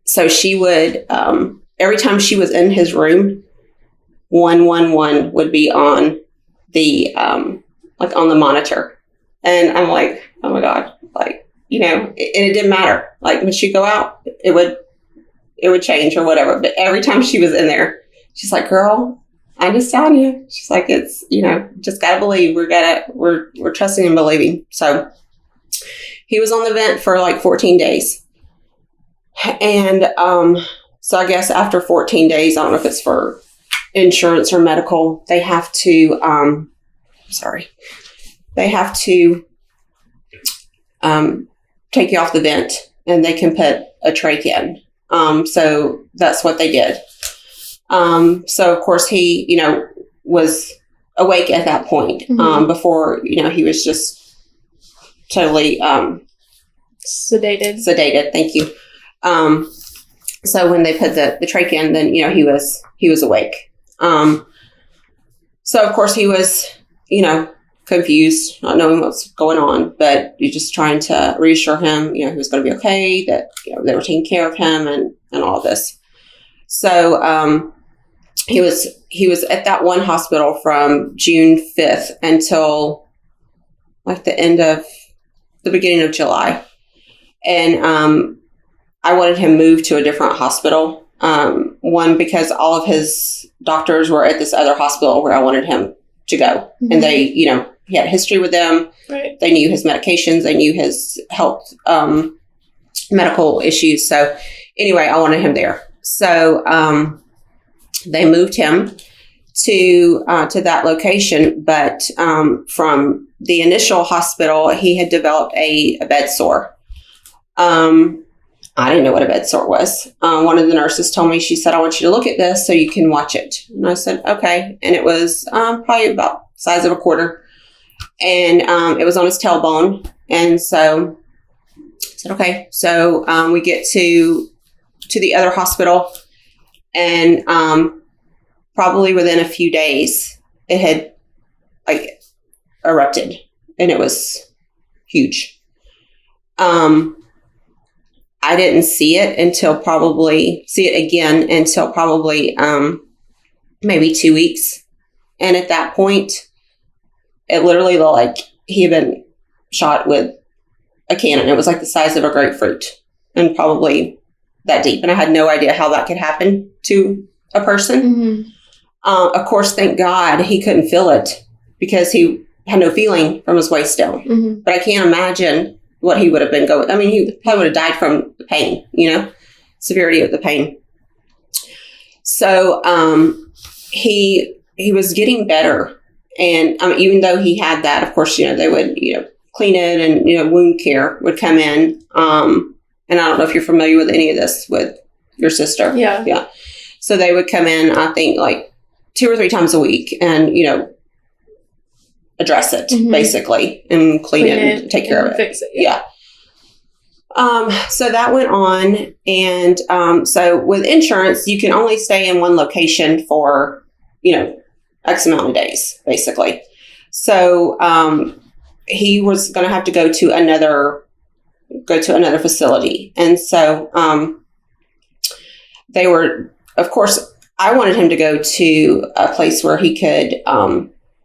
so she would, every time she was in his room, 111 would be on the, on the monitor. And I'm like, oh my God, and it didn't matter. Like, when she'd go out, it would change or whatever. But every time she was in there, she's like, "Girl, I'm just telling you." She's like, "It's, just gotta believe. We're trusting and believing." So he was on the vent for like 14 days. And so I guess after 14 days, I don't know if it's for insurance or medical, they have to, take you off the vent, and they can put a trach in. So that's what they did. So of course he, was awake at that point, before, he was just totally, sedated. Thank you. So when they put the trach in, then, he was awake. So of course he was, confused, not knowing what's going on, but you're just trying to reassure him, he was going to be okay, that, they were taking care of him and all this. So, he was at that one hospital from June 5th until like the beginning of July. And, I wanted him moved to a different hospital. One, because all of his doctors were at this other hospital where I wanted him to go. Mm-hmm. And they, he had a history with them. Right. They knew his medications. They knew his health, medical issues. So anyway, I wanted him there. So, they moved him to that location. But, from the initial hospital, he had developed a bed sore. I didn't know what a bed sore was. One of the nurses told me, she said, "I want you to look at this so you can watch it." And I said, "Okay." And it was probably about the size of a quarter. And it was on his tailbone. And so I said, "Okay." So we get to the other hospital. And probably within a few days, it had like erupted. And it was huge. I didn't see it again until probably maybe 2 weeks. And at that point, it literally looked like he had been shot with a cannon. It was like the size of a grapefruit and probably that deep. And I had no idea how that could happen to a person. Mm-hmm. Of course, thank God he couldn't feel it because he had no feeling from his waist down. Mm-hmm. But I can't imagine what he would have been going. He probably would have died from the pain, severity of the pain. So he was getting better. And even though he had that, of course, they would, clean it and, wound care would come in. And I don't know if you're familiar with any of this with your sister. Yeah. Yeah. So they would come in, I think, like 2 or 3 times a week and, address it, basically, and clean it and take care of it.
Fix it.
Yeah. So that went on. And so with insurance, you can only stay in one location for, X amount of days, basically. So he was going to have to go to another facility. And so they were, of course, I wanted him to go to a place where he could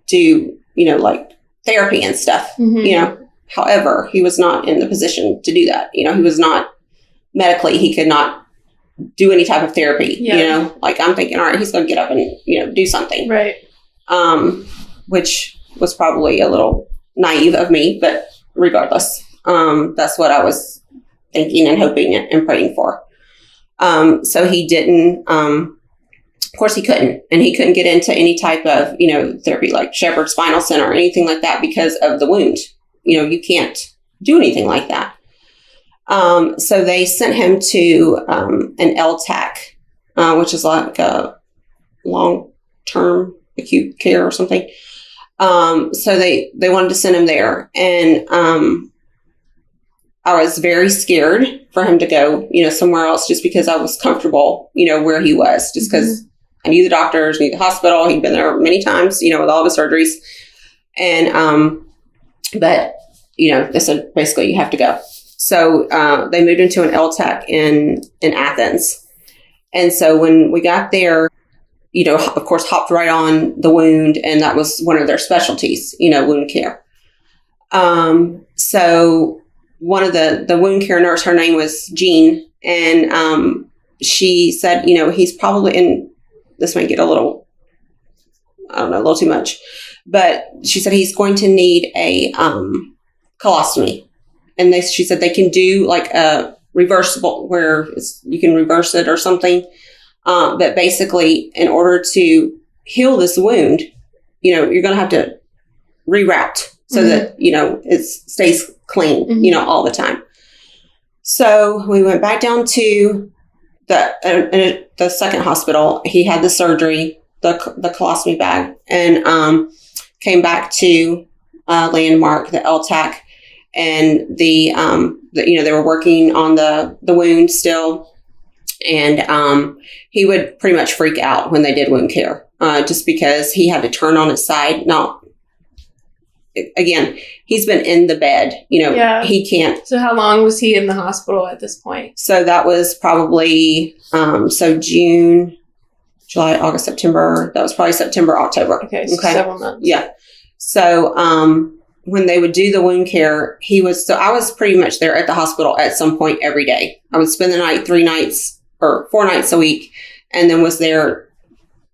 do, like therapy and stuff, However, he was not in the position to do that. He was not medically, he could not do any type of therapy, like I'm thinking, all right, he's going to get up and, do something.
Right.
Which was probably a little naive of me, but regardless, that's what I was thinking and hoping and praying for. So he didn't, of course he couldn't, and he couldn't get into any type of, therapy like Shepherd Spinal Center or anything like that because of the wound. You can't do anything like that. So they sent him to an LTAC, which is like a long-term acute care or something. So they wanted to send him there. And I was very scared for him to go, somewhere else just because I was comfortable, where he was, just because I knew the doctors, knew the hospital. He'd been there many times, with all the surgeries. And, but, they said, basically, you have to go. So they moved into an LTAC in Athens. And so when we got there, of course, hopped right on the wound. And that was one of their specialties, wound care. So one of the wound care nurse, her name was Jean. And she said, he's probably in, this might get a little too much. But she said he's going to need a colostomy. And she said they can do like a reversible where you can reverse it or something. But basically, in order to heal this wound, you're going to have to reroute so that, it stays clean, all the time. So we went back down to the second hospital. He had the surgery, the colostomy bag, and came back to Landmark, the LTAC, and they were working on the wound still. And he would pretty much freak out when they did wound care, just because he had to turn on his side. Now, again, he's been in the bed, he can't.
So how long was he in the hospital at this point?
So that was probably, June, July, August, September. That was probably September, October.
Okay. So several months.
Yeah. So, when they would do the wound care, I was pretty much there at the hospital at some point every day. I would spend the night 3 nights or 4 nights a week, and then was there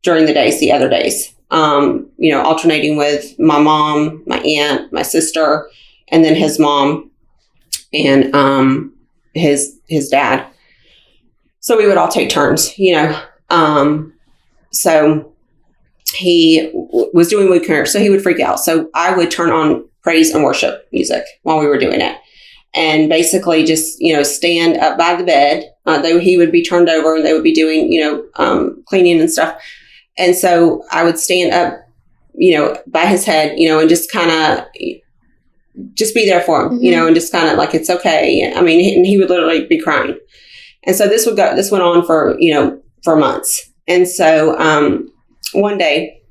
during the days, the other days, alternating with my mom, my aunt, my sister, and then his mom and, his dad. So we would all take turns, so he was doing wound care, so he would freak out. So I would turn on praise and worship music while we were doing it. And basically just, stand up by the bed. He would be turned over and they would be doing, cleaning and stuff. And so I would stand up, by his head, and just kind of just be there for him, and just kind of like, it's okay. I mean, he would literally be crying. And so this went on for, for months. And so, one day,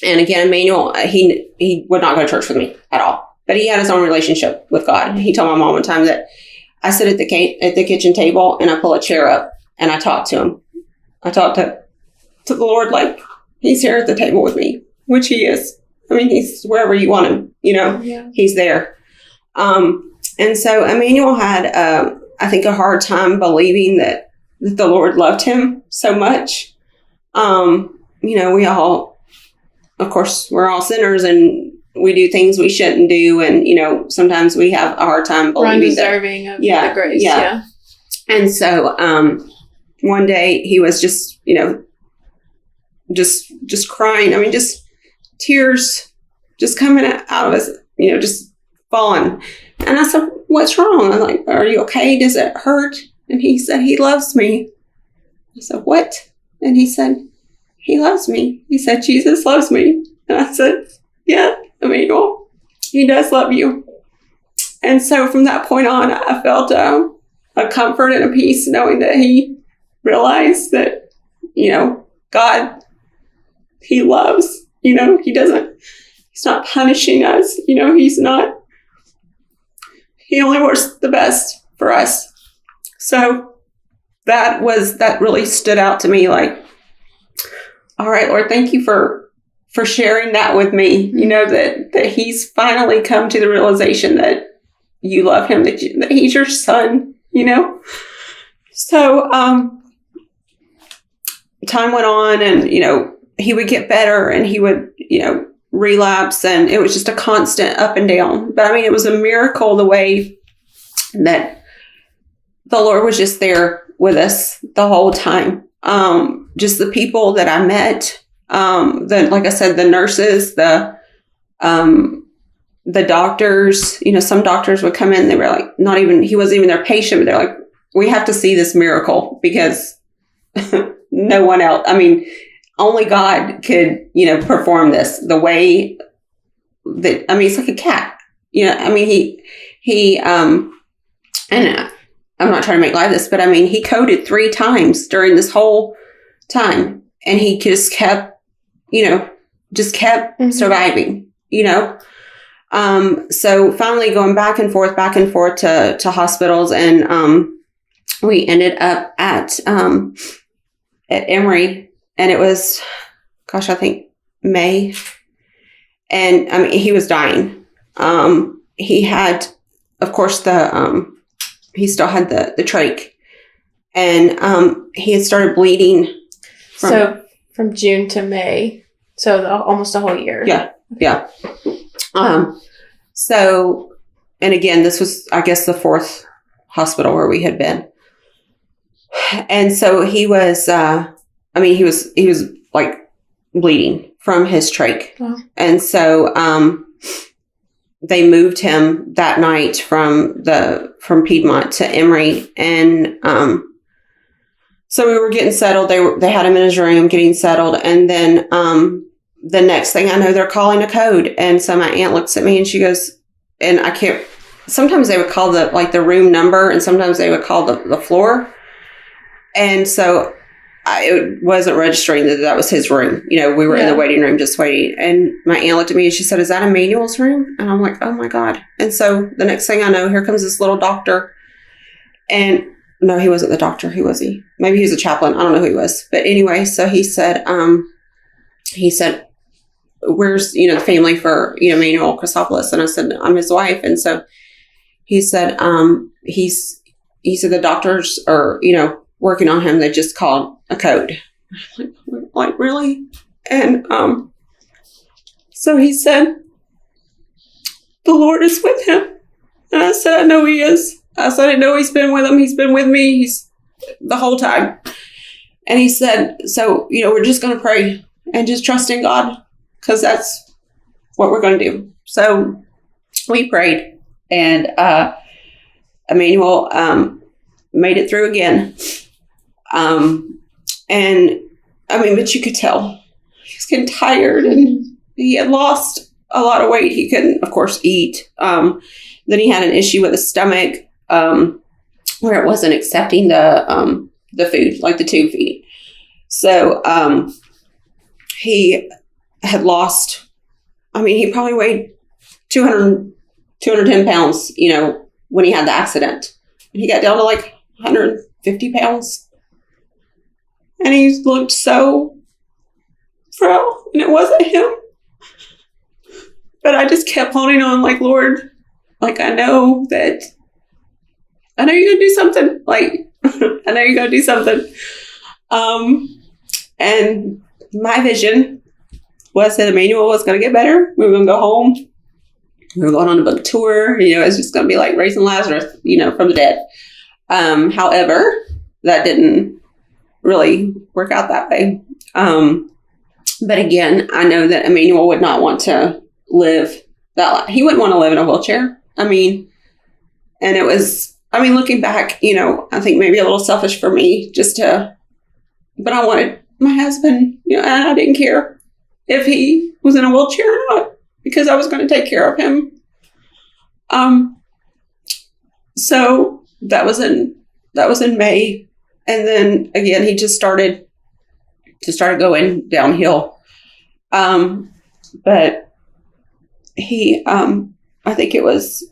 and again, Emmanuel, he would not go to church with me at all, but he had his own relationship with God. He told my mom one time that I sit at the kitchen table and I pull a chair up and I talk to him. I talk to the Lord like he's here at the table with me, which he is. I mean, he's wherever you want him, he's there. And so Emmanuel had, I think, a hard time believing that the Lord loved him so much. We all, of course, we're all sinners and we do things we shouldn't do. And, sometimes we have a hard time believing
undeserving of the grace. Yeah.
And so, one day he was just, just crying. I mean, just tears just coming out of his, just falling. And I said, what's wrong? I'm like, are you okay? Does it hurt? And he said, he loves me. I said, what? And he said, he loves me. He said, Jesus loves me. And I said, yeah, Emmanuel. He does love you. And so from that point on, I felt a comfort and a peace knowing that he realized that, God, he loves, he's not punishing us. He only wants the best for us. So that really stood out to me, like, all right, Lord, thank you for sharing that with me, that he's finally come to the realization that you love him, that he's your son, So time went on and, he would get better and he would, relapse, and it was just a constant up and down. But it was a miracle the way that the Lord was just there with us the whole time. Just the people that I met, like I said, the nurses, the doctors, some doctors would come in, they were like, he wasn't even their patient, but they're like, we have to see this miracle because no one else, only God could, perform this the way that, it's like a cat, he, and I'm not trying to make light of this, but he coded 3 times during this whole time, and he just kept, surviving, so finally going back and forth to hospitals, and, we ended up at Emory. And it was, I think May. And he was dying. He had, of course, he still had the trach. And he had started bleeding.
From June to May. So almost a whole year.
Yeah. Yeah. So, and again, this was, I guess, the 4th hospital where we had been. And so he was, he was like bleeding from his trach. Oh. And so, they moved him that night from Piedmont to Emory. And, so we were getting settled. They had him in his room getting settled. And then, the next thing I know, they're calling a code. And so my aunt looks at me and she goes, and sometimes they would call the room number, and sometimes they would call the floor. And so it wasn't registering that was his room. We were in the waiting room just waiting. And my aunt looked at me and she said, is that Emmanuel's room? And I'm like, oh my God. And so the next thing I know, here comes this little doctor. And no, he wasn't the doctor. Who was he? Maybe he was a chaplain. I don't know who he was. But anyway, so he said, where's, the family for, Emmanuel Christopoulos? And I said, I'm his wife. And so he said, he said the doctors are, working on him. They just called a code. I'm like, really? And so he said, the Lord is with him. And I said, I know he is. I said, I know he's been with him. He's been with me. He's the whole time. And he said, so, we're just going to pray and just trust in God, because that's what we're going to do. So we prayed, and Emmanuel made it through again. But you could tell he was getting tired, and he had lost a lot of weight. He couldn't, of course, eat. Then he had an issue with his stomach, where it wasn't accepting the food, like the tube feed. So, he had lost, he probably weighed 210 pounds, when he had the accident. And he got down to like 150 pounds. And he looked so frail, and it wasn't him. But I just kept holding on, like, Lord, like, I know you're going to do something. Like, I know you're going to do something. And my vision was that Emmanuel was going to get better. We were going to go home. We were going on a book tour. It's just going to be like raising Lazarus, from the dead. However, that didn't really work out that way. But again, I know that Emmanuel would not want to live that life. He wouldn't want to live in a wheelchair. And it was, looking back, I think maybe a little selfish for me but I wanted my husband, and I didn't care if he was in a wheelchair or not,
because I was going to take care of him. So that was in May. And then again, he just started going downhill. But he, I think it was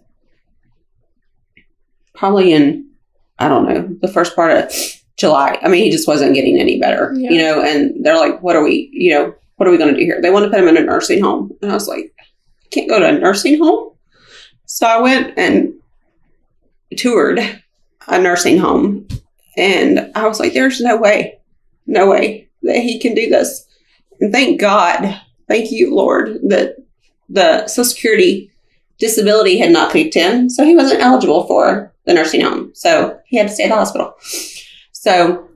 probably in, I don't know, the first part of July. I mean, he just wasn't getting any better, and they're like, what are we going to do here? They want to put him in a nursing home. And I was like, I can't go to a nursing home. So I went and toured a nursing home, and I was like, there's no way that he can do this. And thank you, Lord, that the Social Security disability had not kicked in. So he wasn't eligible for the nursing home. So he had to stay at the hospital. So,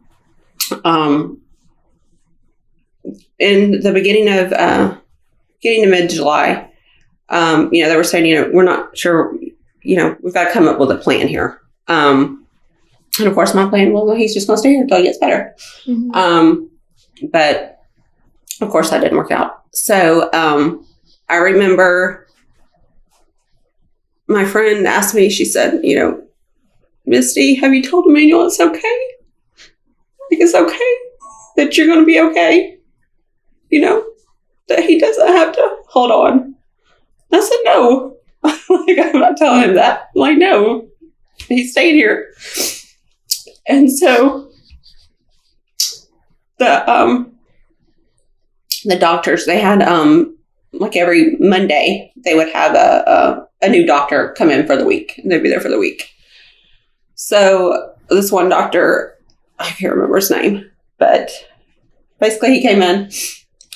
in the beginning of, getting to mid-July, they were saying, we're not sure, we've got to come up with a plan here. And of course my plan was, well, he's just going to stay here until he gets better. Mm-hmm. But of course that didn't work out. So, I remember my friend asked me, she said, Misty, have you told Emmanuel it's okay? Like, it's okay that you're going to be okay. That he doesn't have to hold on. I said, no. Like, I'm not telling him that. Like, no, he's staying here. And so the doctors, they had, like every Monday, they would have a new doctor come in for the week. And they'd be there for the week. So this one doctor, I can't remember his name, but basically he came in,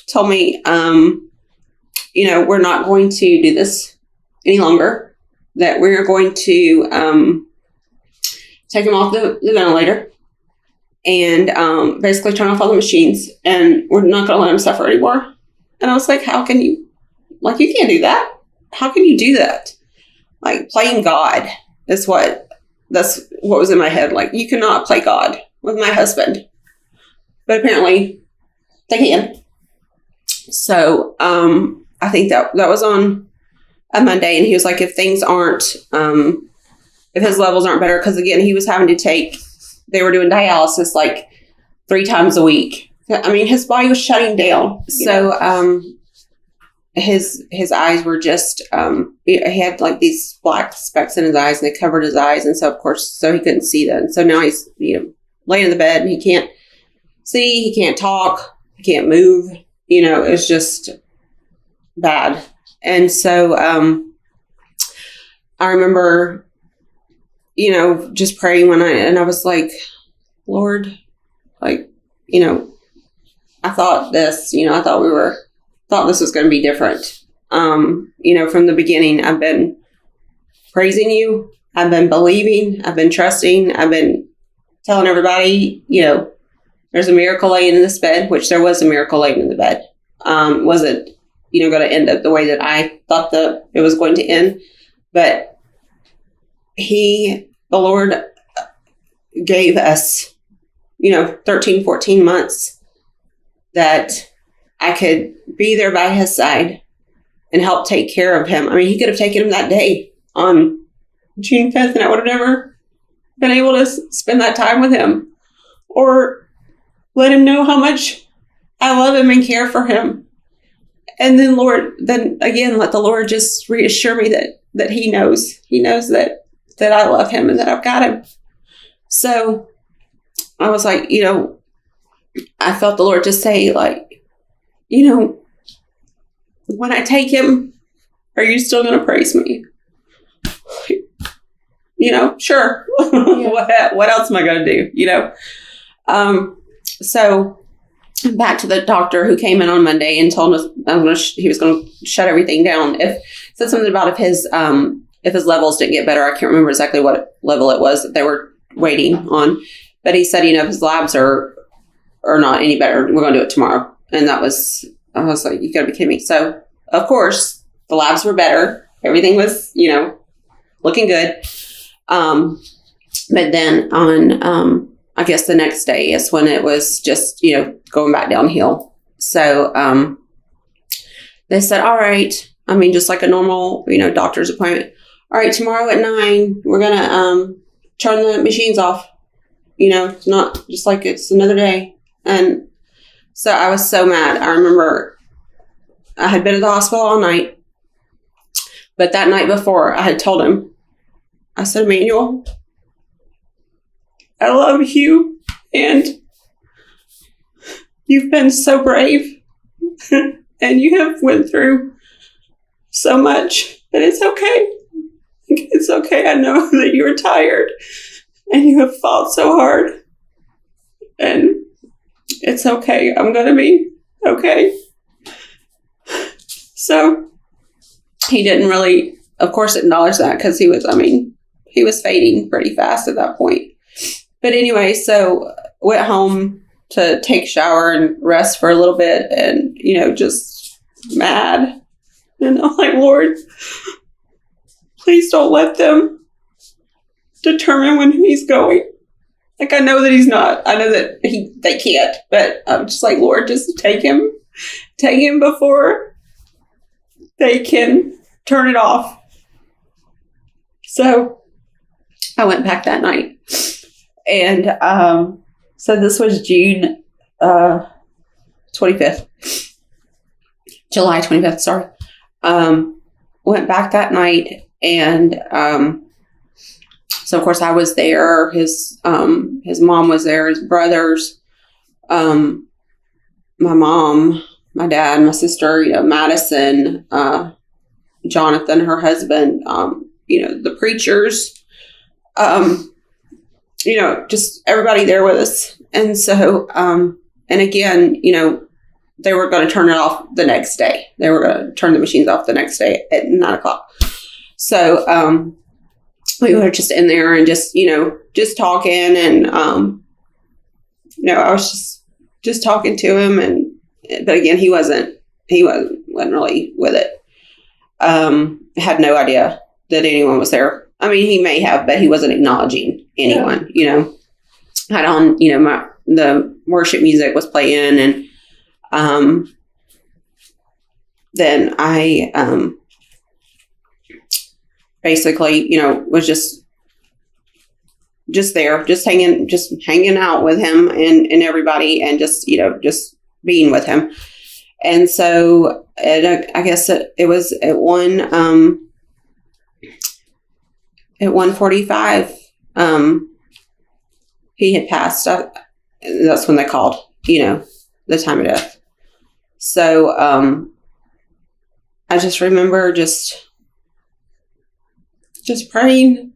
told me, we're not going to do this any longer, that we're going to take him off the ventilator and basically turn off all the machines, and we're not going to let him suffer anymore. And I was like, how can you, you can't do that. How can you do that? Like, playing God is that's what was in my head. Like, you cannot play God with my husband. But apparently they can. So, I think that was on a Monday, and he was like, if things aren't, if his levels aren't better, because again, he was having to they were doing dialysis like 3 times a week. I mean, his body was shutting down. So, his eyes were just, he had like these black specks in his eyes, and they covered his eyes. And so, of course, so he couldn't see then. So now he's, laying in the bed, and he can't see, he can't talk, he can't move, it's just bad. And so, I remember, just praying and I was like, Lord, like, I thought this, I thought this was going to be different. From the beginning, I've been praising you. I've been believing. I've been trusting. I've been telling everybody, there's a miracle laying in this bed, which there was a miracle laying in the bed. Wasn't, going to end up the way that I thought that it was going to end. But the Lord gave us, 13, 14 months that I could be there by his side and help take care of him. I mean, he could have taken him that day on June 5th, and I would have never been able to spend that time with him or let him know how much I love him and care for him. And then let the Lord just reassure me that he knows that I love him and that I've got him. So I was like, I felt the Lord just say, like, when I take him, are you still going to praise me? Sure. Yeah. What else am I going to do? So back to the doctor who came in on Monday and told us he was going to shut everything down. Said something about if his levels didn't get better. I can't remember exactly what level it was that they were waiting on, but he said, if his labs are not any better, we're going to do it tomorrow. And I was like, you gotta be kidding me. So of course the labs were better. Everything was, looking good. But then on, I guess the next day is when it was just, going back downhill. So, they said, all right, I mean, just like a normal, doctor's appointment. All right, tomorrow at 9, we're going to turn the machines off. It's not just like it's another day. And so I was so mad. I remember I had been at the hospital all night. But that night before, I had told him, I said, Emmanuel, I love you. And you've been so brave. And you have went through so much. But it's okay. It's okay. I know that you are tired. And you have fought so hard. And it's okay. I'm going to be okay. So he didn't really, of course, acknowledge that because he was fading pretty fast at that point. But anyway, so went home to take a shower and rest for a little bit and, just mad. And I'm like, Lord, please don't let them determine when he's going. Like, I know that he's not. I know that they can't. But I'm just like, Lord, just take him before they can turn it off. So I went back that night. And so this was July 25th, sorry. Went back that night, and so of course I was there. His mom was there, his brothers, my mom, my dad, my sister, Madison, Jonathan, her husband, the preachers, just everybody there with us. And so, and again, they were going to turn it off the next day. They were going to turn the machines off the next day at 9:00. So, we were just in there and just talking, and, I was just talking to him, but again, he wasn't really with it. Had no idea that anyone was there. I mean, he may have, but he wasn't acknowledging anyone, Had on, the worship music was playing, and, then I, basically, was just there, just hanging out with him and everybody, and just being with him. And so I guess it was at 1:45, he had passed. That's when they called, the time of death. So, I just remember just praying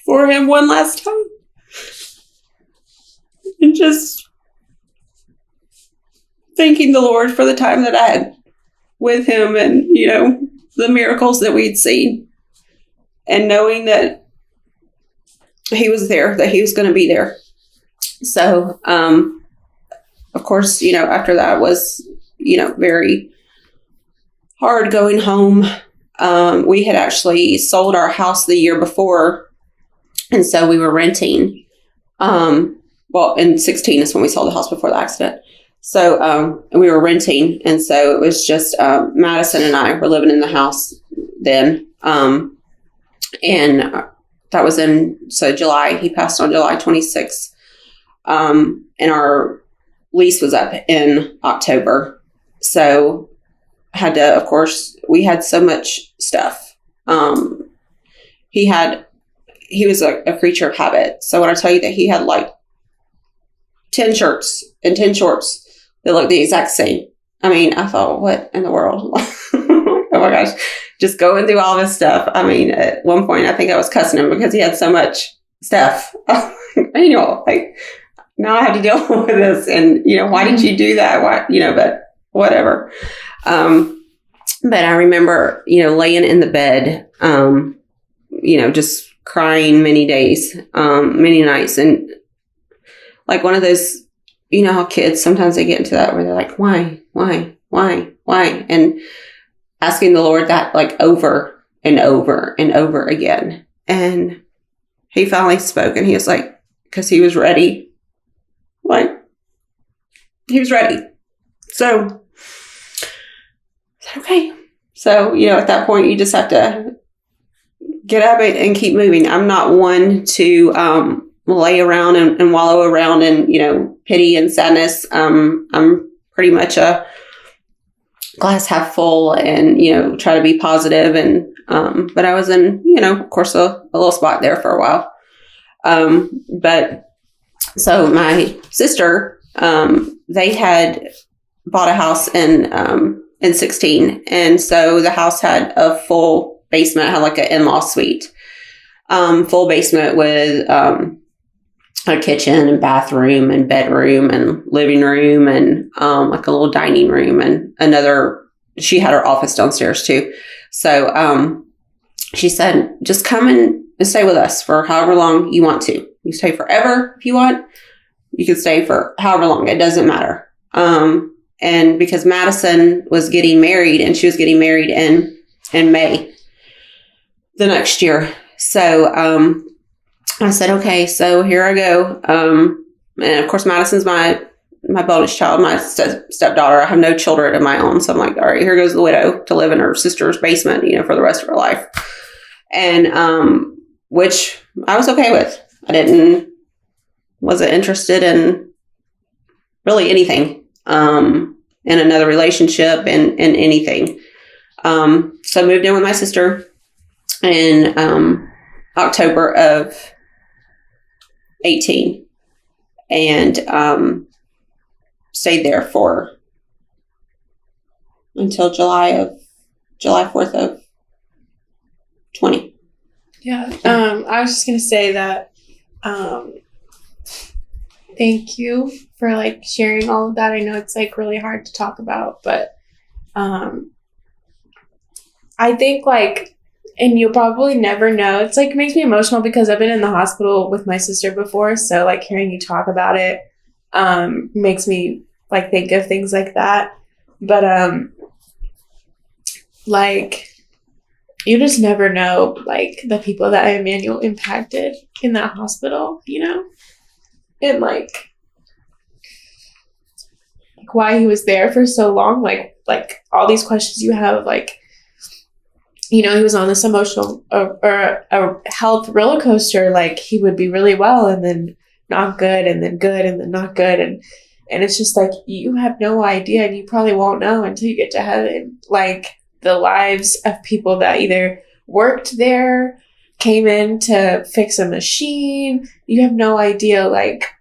for him one last time, and just thanking the Lord for the time that I had with him, and, the miracles that we'd seen, and knowing that he was there, that he was going to be there. So, of course, after that was, very hard going home. We had actually sold our house the year before, and so we were renting. In 2016 is when we sold the house before the accident. So we were renting, and so it was just Madison and I were living in the house then. And that was so July. He passed on July 26th. And our lease was up in October. So had to, of course, we had so much stuff. He was a creature of habit. So when I tell you that he had like 10 shirts and 10 shorts that looked the exact same. I mean, I thought, what in the world? Oh my gosh. Just going through all this stuff. I mean, at one point, I think I was cussing him because he had so much stuff. Now I have to deal with this. And, why did you do that? Why, but whatever. But I remember, laying in the bed, just crying many days, many nights. And like one of those, how kids, sometimes they get into that where they're like, why? And asking the Lord that like over and over and over again. And he finally spoke, and he was like, because he was ready. Like, he was ready. So Okay. So, at that point, you just have to get up and keep moving. I'm not one to lay around and wallow around in, pity and sadness. I'm pretty much a glass half full and, try to be positive. And, but I was in, of course, a little spot there for a while. But so my sister, they had bought a house in 16. And so the house had a full basement, had like an in-law suite, full basement with, a kitchen and bathroom and bedroom and living room and, like a little dining room and she had her office downstairs too. So, she said, just come and stay with us for however long you want to. You stay forever if you want. You can stay for however long. It doesn't matter. And because Madison was getting married and she was getting married in May the next year. So, I said, okay, so here I go. And of course, Madison's my bonus child, my stepdaughter. I have no children of my own. So I'm like, all right, here goes the widow to live in her sister's basement, for the rest of her life. And, which I was okay with. I wasn't interested in really anything, in another relationship and anything. So I moved in with my sister in, October of 18 and, stayed there until July 4th of 20.
Yeah. I was just going to say that, thank you for sharing all of that. I know it's really hard to talk about, but, I think and you'll probably never know. It's it makes me emotional because I've been in the hospital with my sister before. So hearing you talk about it, makes me think of things like that. But, you just never know, the people that Emmanuel impacted in that hospital, and why he was there for so long. All these questions you have, he was on this emotional or a health roller coaster. He would be really well and then not good and then good and then not good. And it's just you have no idea, and you probably won't know until you get to heaven. The lives of people that either worked there, came in to fix a machine. You have no idea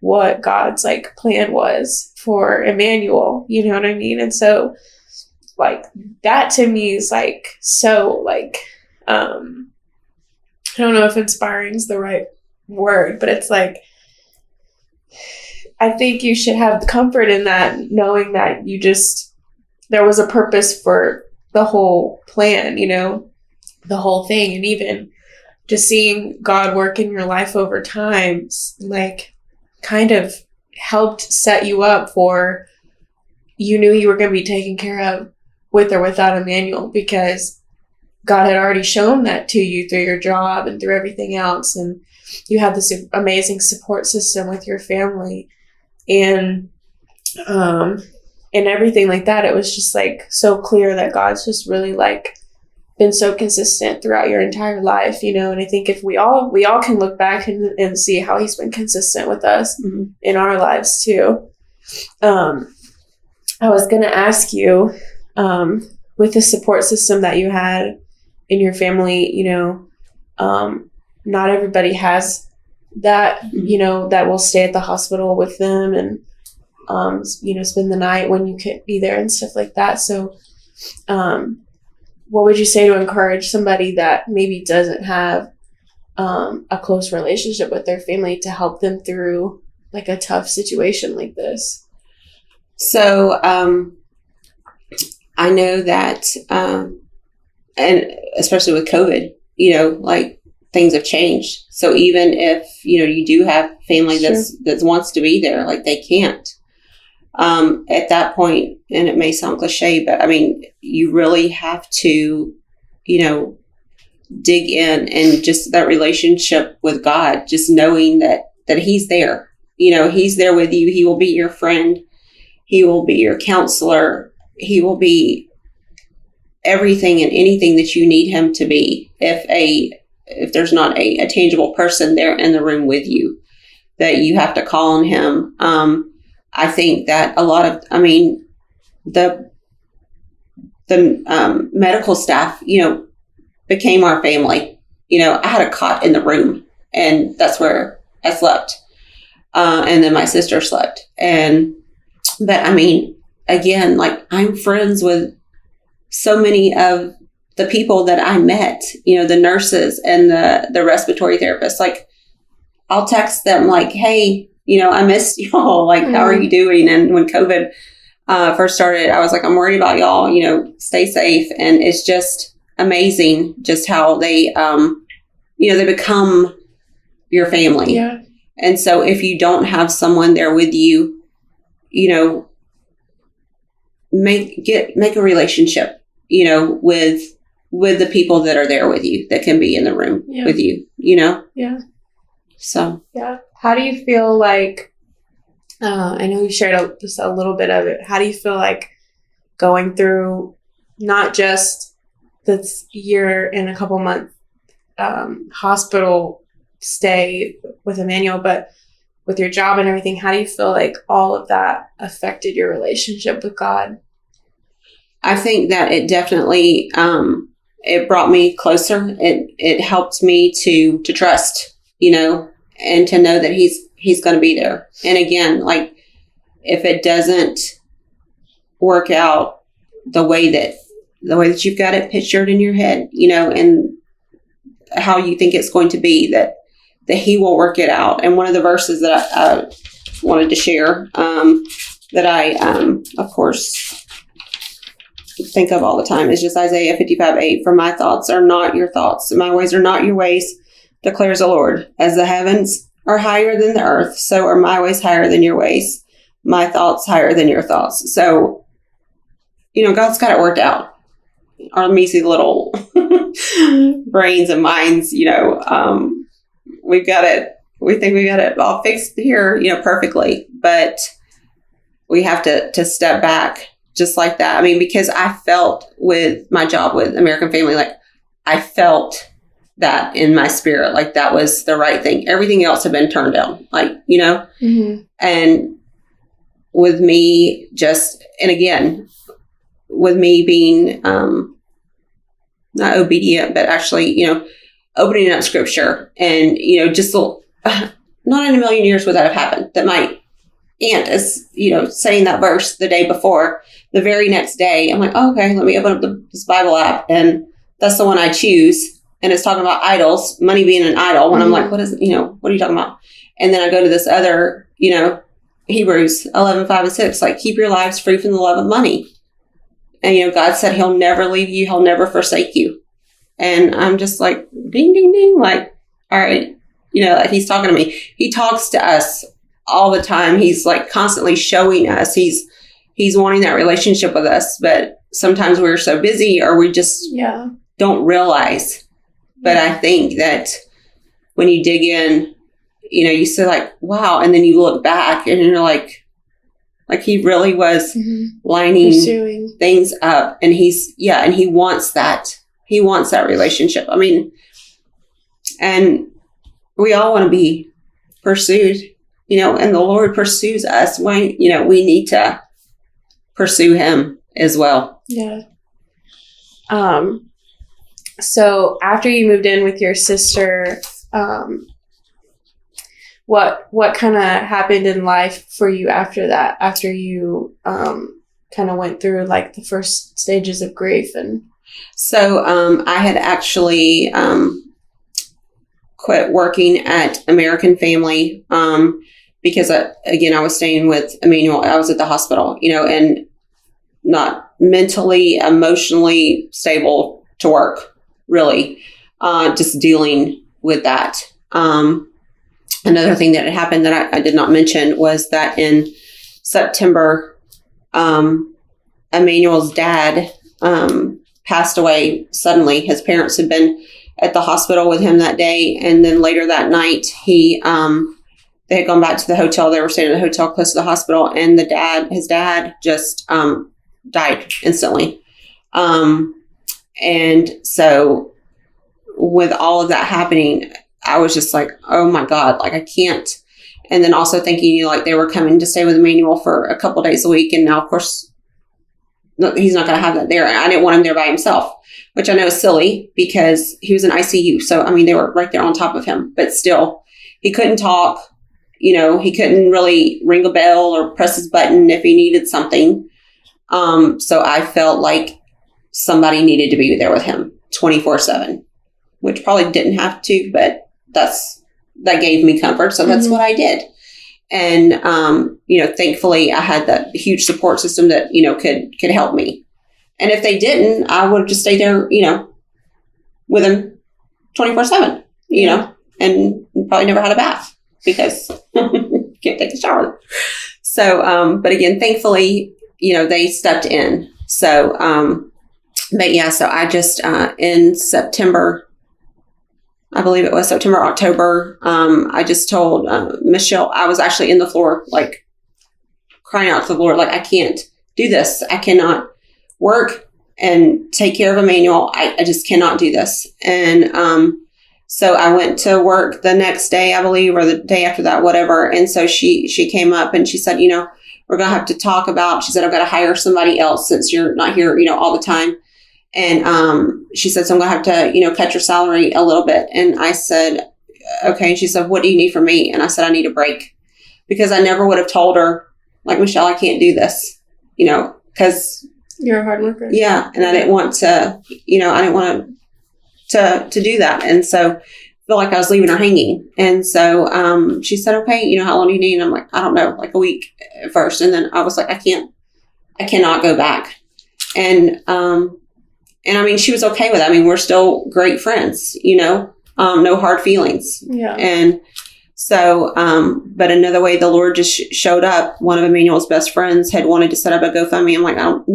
what God's plan was for Emmanuel. You know what I mean? And so that to me is so I don't know if inspiring is the right word, but it's I think you should have comfort in that, knowing that there was a purpose for the whole plan, the whole thing. And even just seeing God work in your life over time, kind of helped set you up for, you knew you were going to be taken care of with or without Emmanuel, because God had already shown that to you through your job and through everything else. And you have this amazing support system with your family and everything like that. It was just so clear that God's just really been so consistent throughout your entire life, and I think if we all can look back and see how he's been consistent with us in our lives too. I was going to ask you, with the support system that you had in your family, not everybody has that, that will stay at the hospital with them and, spend the night when you could be there and stuff like that. So, what would you say to encourage somebody that maybe doesn't have, a close relationship with their family to help them through a tough situation like this?
So, I know that, and especially with COVID, things have changed. So even if, you do have family that wants to be there, they can't. At that point, and it may sound cliche, but you really have to, dig in and just that relationship with God, just knowing that he's there, he's there with you. He will be your friend. He will be your counselor. He will be
everything and anything that you need him to be. If there's not a tangible person there in the room with you, that you have to call on him. I think that a lot of, the medical staff, became our family. I had a cot in the room, and that's where I slept. And then my sister slept. But again, like, I'm friends with so many of the people that I met, the nurses and the respiratory therapists. Like, I'll text them like, hey, I missed y'all. Like, how are you doing? And when COVID first started, I was like, I'm worried about y'all, stay safe. And it's just amazing just how they, they become your family.
Yeah.
And so if you don't have someone there with you, make a relationship, with the people that are there with you, that can be in the room with you,
Yeah.
So.
Yeah. How do you feel like, I know you shared just a little bit of it. How do you feel like going through not just this year and a couple month hospital stay with Emmanuel, but with your job and everything? How do you feel like all of that affected your relationship with God?
I think that it definitely, it brought me closer. It helped me to trust, and to know that he's going to be there. And again, like, if it doesn't work out the way that you've got it pictured in your head, and how you think it's going to be, that he will work it out. And one of the verses that I wanted to share, that I, of course, think of all the time, is just Isaiah 55:8. For my thoughts are not your thoughts, and my ways are not your ways, declares the Lord. As the heavens are higher than the earth, so are my ways higher than your ways, my thoughts higher than your thoughts. So, God's got it worked out. Our measly little brains and minds, we've got it. We think we got it all fixed here, perfectly. But we have to step back just like that. Because I felt with my job with American Family, like, I felt that in my spirit, like that was the right thing. Everything else had been turned down, like,
Mm-hmm.
And with me and again, with me being, not obedient, but actually, opening up scripture and, just not in a million years would that have happened, that my aunt is, saying that verse the day before. The very next day, I'm like, oh, okay, let me open up this Bible app. And that's the one I choose. And it's talking about idols, money being an idol. When I'm like, what is it? What are you talking about? And then I go to this other, Hebrews 11:5-6, like, keep your lives free from the love of money. And, God said he'll never leave you. He'll never forsake you. And I'm just like, ding, ding, ding. Like, all right, like, he's talking to me. He talks to us all the time. He's like constantly showing us. He's wanting that relationship with us. But sometimes we're so busy, or we just don't realize. But I think that when you dig in, you say like, wow. And then you look back and you're like he really was lining
Pursuing
things up. And and he wants that. He wants that relationship. And we all want to be pursued, and the Lord pursues us. Why, we need to pursue him as well.
Yeah. So after you moved in with your sister, what kind of happened in life for you after that? After you kind of went through like the first stages of grief? And
so I had actually quit working at American Family because I was staying with Emmanuel. I was at the hospital, and not mentally, emotionally stable to work, really, just dealing with that. Another thing that had happened that I did not mention was that in September, Emmanuel's dad passed away suddenly. His parents had been at the hospital with him that day, and then later that night, they had gone back to the hotel. They were staying at a hotel close to the hospital, and his dad just died instantly.
And so with all of that happening, I was just like, oh my God, like I can't. And then also thinking, like they were coming to stay with Emmanuel for a couple days a week. And now, of course, he's not going to have that there. I didn't want him there by himself, which I know is silly because he was in ICU. So, I mean, they were right there on top of him, but still he couldn't talk. He couldn't really ring a bell or press his button if he needed something. So I felt like somebody needed to be there with him 24/7, which probably didn't have to, but that gave me comfort. So that's what I did. And, thankfully I had that huge support system that, could help me. And if they didn't, I would just stay there, with him 24/7, and probably never had a bath because can't take a shower. So, but again, thankfully, they stepped in. So, but yeah, so I just, in September, I believe it was September, October. I just told Michelle, I was actually in the floor, like crying out to the Lord, like, I can't do this. I cannot work and take care of Emmanuel. I just cannot do this. And so I went to work the next day, I believe, or the day after that, whatever. And so she came up and she said, we're going to have to talk about, she said, I've got to hire somebody else since you're not here, all the time. And she said, so I'm going to have to, cut your salary a little bit. And I said, okay. And she said, what do you need from me? And I said, I need a break, because I never would have told her, like, Michelle, I can't do this, because
you're a hard worker.
Yeah. And I didn't want to, to do that. And so I feel like I was leaving her hanging. And so she said, okay, how long do you need? And I'm like, I don't know, like a week at first. And then I was like, I cannot go back. And I mean, she was okay with it. I mean, we're still great friends, no hard feelings. Yeah. And so, but another way the Lord just showed up, one of Emmanuel's best friends had wanted to set up a GoFundMe. I'm like, I don't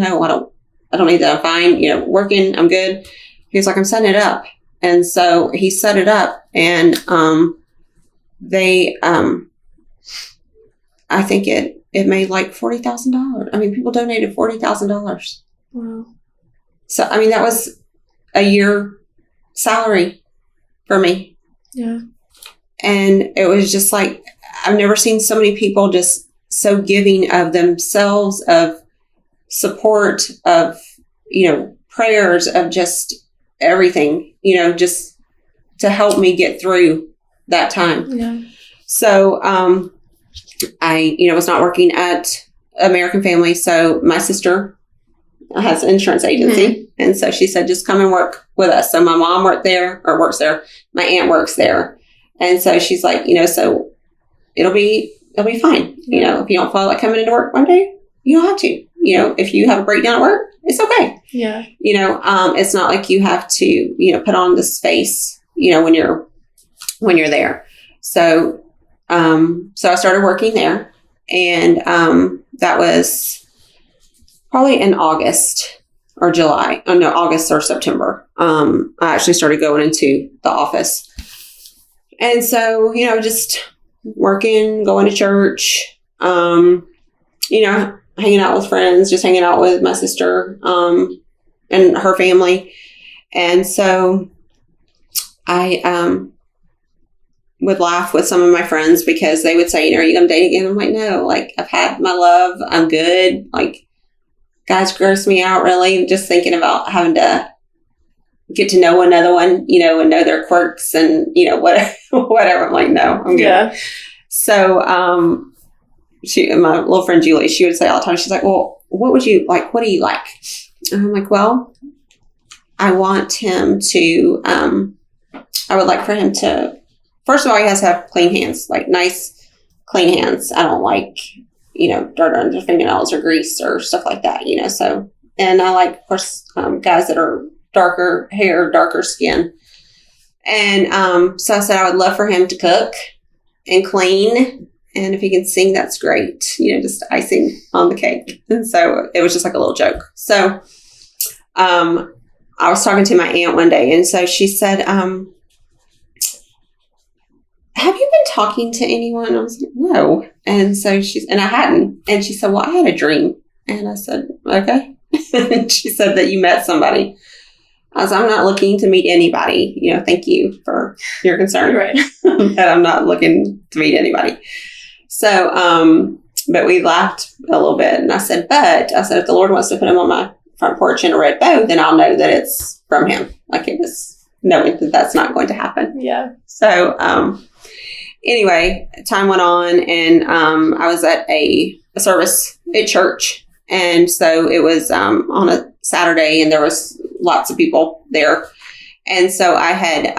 need that. I'm fine, working. I'm good. He was like, I'm setting it up. And so he set it up, and, they, I think it made like $40,000. I mean, people donated $40,000. Wow. So, I mean, that was a year salary for me. Yeah. And it was just like, I've never seen so many people just so giving of themselves, of support, of, prayers, of just everything, just to help me get through that time. Yeah. So, I, was not working at American Family. So my sister has an insurance agency. Mm-hmm. And so she said, just come and work with us. So my mom works there. My aunt works there. And so she's like, so it'll be fine. If you don't feel like coming into work one day, you don't have to. If you have a breakdown at work, it's okay. Yeah. It's not like you have to, put on this face, when you're there. So, so I started working there, and, that was probably in August or July. Oh no, August or September. I actually started going into the office. And so, just working, going to church, hanging out with friends, just hanging out with my sister, and her family. And so I, would laugh with some of my friends because they would say, are you going to date again? I'm like, no, like I've had my love. I'm good. Like, guys gross me out really, just thinking about having to get to know another one, and know their quirks and, whatever. I'm like, no, I'm good. Yeah. So, my little friend Julie, she would say all the time, she's like, well, what do you like? And I'm like, well, I want him to, I would like for him to, first of all, he has to have clean hands, like nice, clean hands. I don't like, dirt under their fingernails or grease or stuff like that, so, and I like, of course, guys that are darker hair, darker skin. And, so I said, I would love for him to cook and clean. And if he can sing, that's great, just icing on the cake. And so it was just like a little joke. So, I was talking to my aunt one day, and so she said, have you been talking to anyone? I was like, no. And so and I hadn't. And she said, well, I had a dream. And I said, okay. And she said that you met somebody.
I was, I'm not looking to meet anybody. Thank you for your concern.
Right.
That I'm not looking to meet anybody. So, but we laughed a little bit, and I said, if the Lord wants to put him on my front porch in a red bow, then I'll know that it's from him. Like, it was knowing that that's not going to happen.
Yeah.
So, anyway, time went on, and I was at a service at church. And so it was on a Saturday, and there was lots of people there. And so I had,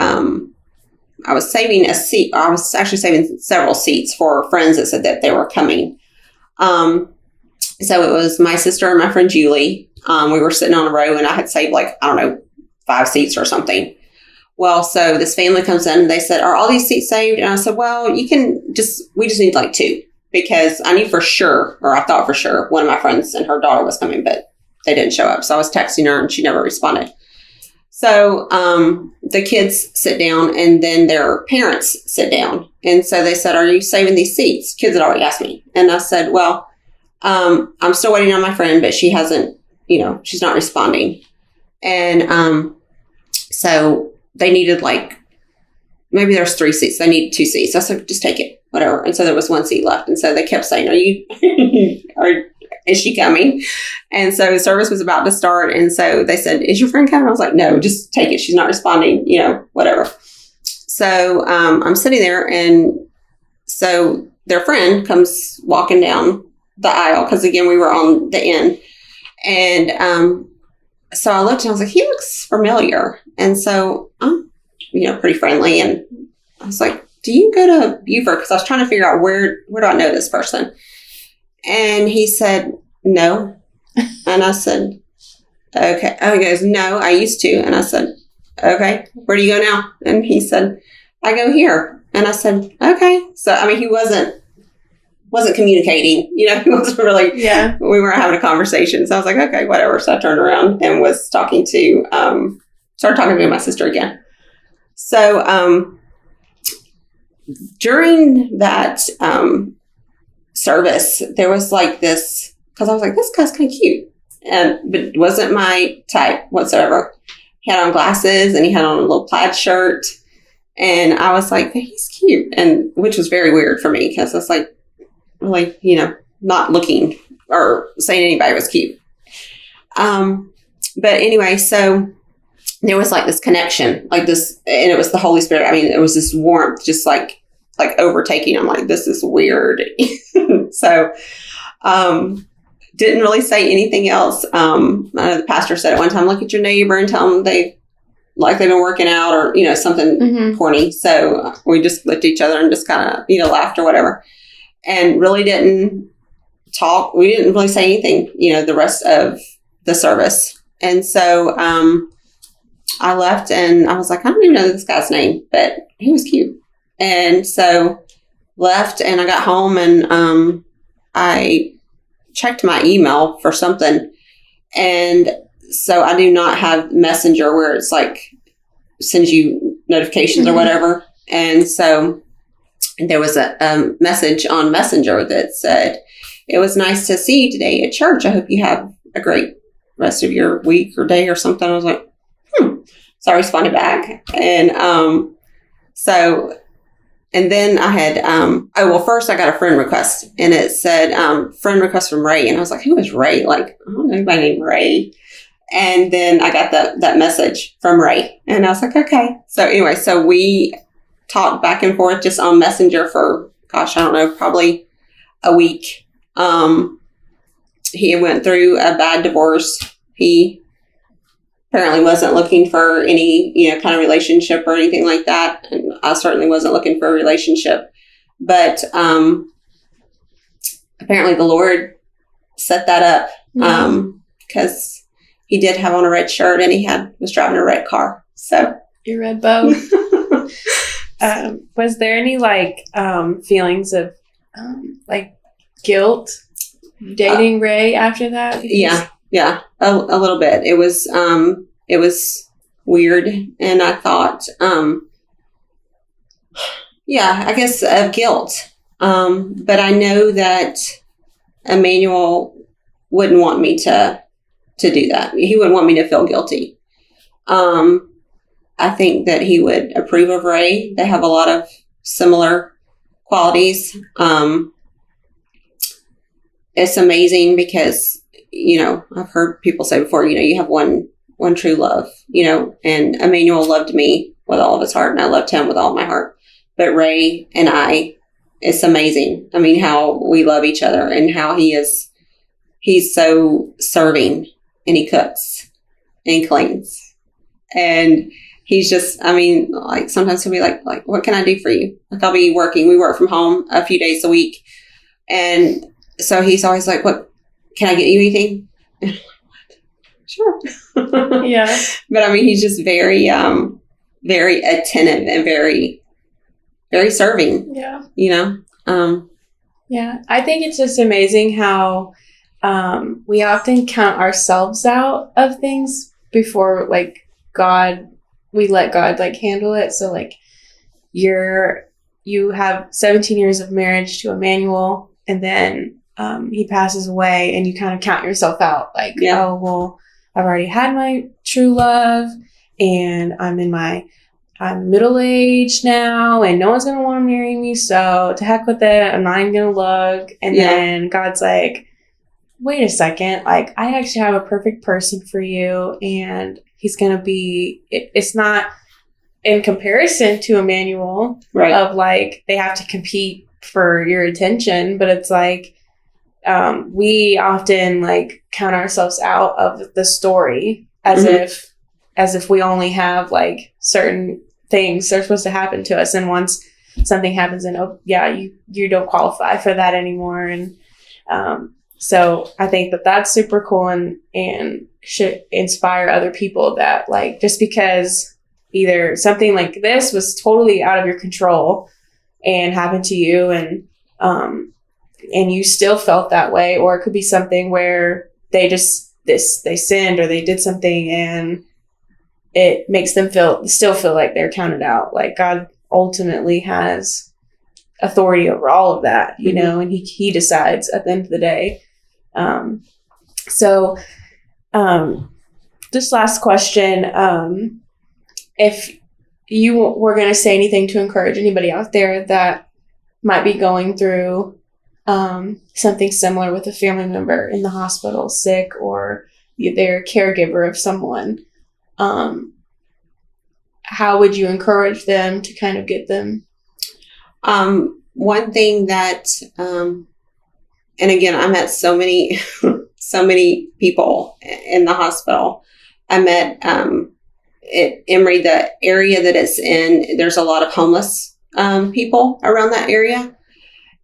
I was saving a seat. I was actually saving several seats for friends that said that they were coming. So it was my sister and my friend Julie. We were sitting on a row, and I had saved 5 seats or something. Well, so this family comes in, and they said, are all these seats saved? And I said, well, we just need 2, because I knew for sure, or I thought for sure, one of my friends and her daughter was coming, but they didn't show up. So I was texting her, and she never responded. So the kids sit down, and then their parents sit down. And so they said, are you saving these seats? Kids had already asked me. And I said, well, I'm still waiting on my friend, but she hasn't, she's not responding. And so they needed maybe there's 3 seats. They need 2 seats. I said, just take it, whatever. And so there was 1 seat left. And so they kept saying, is she coming? And so service was about to start. And so they said, is your friend coming? I was like, no, just take it. She's not responding, whatever. So I'm sitting there, and so their friend comes walking down the aisle, because again, we were on the end. And so I looked, and I was like, he looks familiar. And so I'm, pretty friendly. And I was like, do you go to Buford? Because I was trying to figure out where do I know this person? And he said, no. And I said, okay. Oh, he goes, no, I used to. And I said, okay, where do you go now? And he said, I go here. And I said, okay. So, he wasn't communicating, he wasn't really, we weren't having a conversation. So I was like, okay, whatever. So I turned around and was started talking to my sister again. So, during that, service, there was this, because I was like, this guy's kind of cute, but it wasn't my type whatsoever. He had on glasses, and he had on a little plaid shirt, and I was like, he's cute, and which was very weird for me, because I was like, really, not looking or saying anybody was cute. But anyway, so there was this connection, this, and it was the Holy Spirit. It was this warmth, just like overtaking. I'm like, this is weird. So, didn't really say anything else. I know the pastor said at one time, look at your neighbor and tell them they've been working out, or, something corny. So we just looked at each other and just kind of, laughed or whatever, and really didn't talk. We didn't really say anything, the rest of the service. And so, I left, and I was like, I don't even know this guy's name, but he was cute. And so left, and I got home, and I checked my email for something. And so I do not have Messenger, where it's sends you notifications or whatever. And so there was a message on Messenger that said, it was nice to see you today at church. I hope you have a great rest of your week or day or something. I was like, So I responded back. And and then I had, first I got a friend request, and it said, friend request from Ray. And I was like, who is Ray? I don't know anybody named Ray. And then I got that message from Ray, and I was like, okay. So anyway, so we talked back and forth just on Messenger for, I don't know, probably a week. He went through a bad divorce. He apparently wasn't looking for any, kind of relationship or anything like that. And I certainly wasn't looking for a relationship. But apparently the Lord set that up, because he did have on a red shirt, and he was driving a red car. So
your red bow. Was there any feelings of guilt dating Ray after that?
Yeah, a little bit. It was weird, and I thought, I guess of guilt. But I know that Emmanuel wouldn't want me to do that. He wouldn't want me to feel guilty. I think that he would approve of Ray. They have a lot of similar qualities. It's amazing because, I've heard people say before, you have one true love, and Emmanuel loved me with all of his heart and I loved him with all of my heart. But Ray and it's amazing. I mean, how we love each other and how he's so serving, and he cooks and cleans, and he's just, like sometimes he'll be like, what can I do for you? Like I'll be working. We work from home a few days a week. And so he's always like, what, can I get you anything? And I'm like, what? Sure.
Yeah.
But he's just very, very attentive and very, very serving.
Yeah.
Yeah.
I think it's just amazing how we often count ourselves out of things before we let God handle it. So you have 17 years of marriage to Emmanuel, and then he passes away, and you kind of count yourself out. Oh, well, I've already had my true love, and I'm middle aged now, and no one's going to want to marry me. So to heck with it. I'm not even going to look. And then God's like, wait a second. I actually have a perfect person for you, and he's going to be, it's not in comparison to Emmanuel,
right?
Of they have to compete for your attention, but it's we often count ourselves out of the story as if we only have certain things that are supposed to happen to us, and once something happens, and you don't qualify for that anymore. And so I think that that's super cool and should inspire other people that just because either something like this was totally out of your control and happened to you, and you still felt that way, or it could be something where they sinned or they did something and it makes them still feel like they're counted out. God ultimately has authority over all of that, and he decides at the end of the day. So this last question, if you were going to say anything to encourage anybody out there that might be going through something similar with a family member in the hospital, sick, or they're a caregiver of someone, how would you encourage them to kind of get them?
One thing that, and again, I met so many people in the hospital. I met, at Emory, the area that it's in, there's a lot of homeless, people around that area.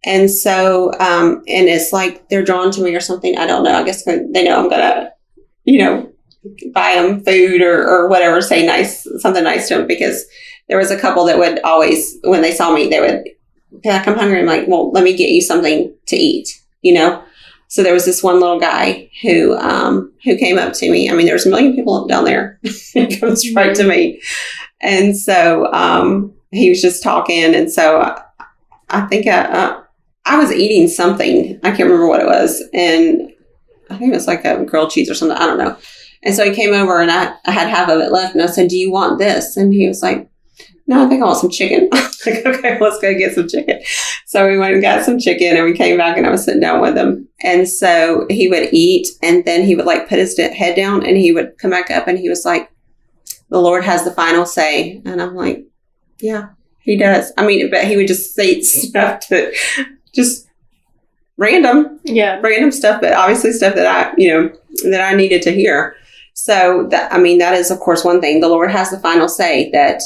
And so, and it's they're drawn to me or something. I don't know. I guess they know I'm going to, buy them food or whatever, say something nice to them, because there was a couple that would always, when they saw me, they would be like, I'm hungry. I'm like, well, let me get you something to eat, So there was this one little guy who came up to me. There's a million people down there. He comes right to me. And so, he was just talking. And so I think I was eating something. I can't remember what it was. And I think it was a grilled cheese or something. I don't know. And so he came over, and I had half of it left, and I said, do you want this? And he was like, no, I think I want some chicken. I was like, okay, let's go get some chicken. So we went and got some chicken, and we came back, and I was sitting down with him. And so he would eat, and then he would put his head down, and he would come back up, and he was like, the Lord has the final say. And I'm like, yeah, he does. But he would just say stuff that just random stuff, but obviously stuff that I needed to hear. So that is, of course, one thing. The Lord has the final say. That,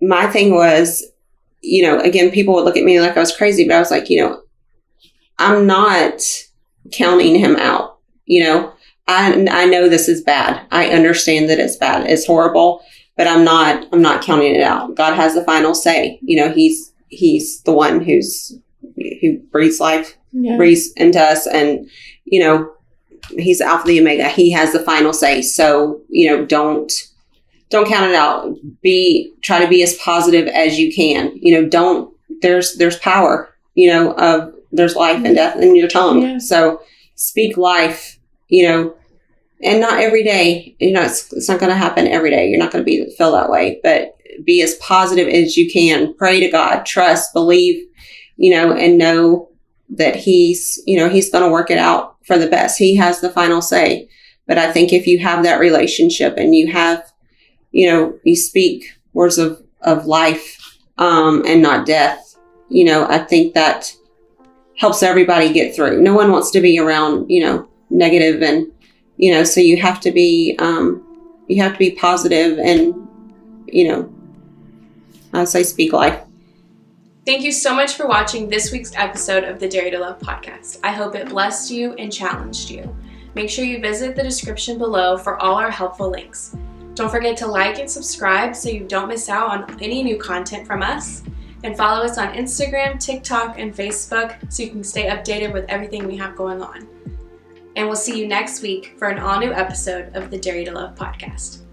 my thing was, again, people would look at me like I was crazy, but I was like, I'm not counting him out. I know this is bad. I understand that it's bad. It's horrible, but I'm not counting it out. God has the final say. He's the one who breathes life, breathes into us, and, he's Alpha, the Omega. He has the final say. So, don't count it out. Try to be as positive as you can. There's power, there's life and death in your tongue. Yeah. So speak life, And not every day, it's not going to happen every day. You're not going to feel that way, but be as positive as you can. Pray to God, trust, believe, and know that he's going to work it out for the best. He has the final say. But I think if you have that relationship and you have, you speak words of life, and not death, I think that helps everybody get through. No one wants to be around, negative and, so you have to be positive and, I say speak life.
Thank you so much for watching this week's episode of the Dare to Love podcast. I hope it blessed you and challenged you. Make sure you visit the description below for all our helpful links. Don't forget to like and subscribe so you don't miss out on any new content from us. And follow us on Instagram, TikTok, and Facebook so you can stay updated with everything we have going on. And we'll see you next week for an all-new episode of the Dare to Love podcast.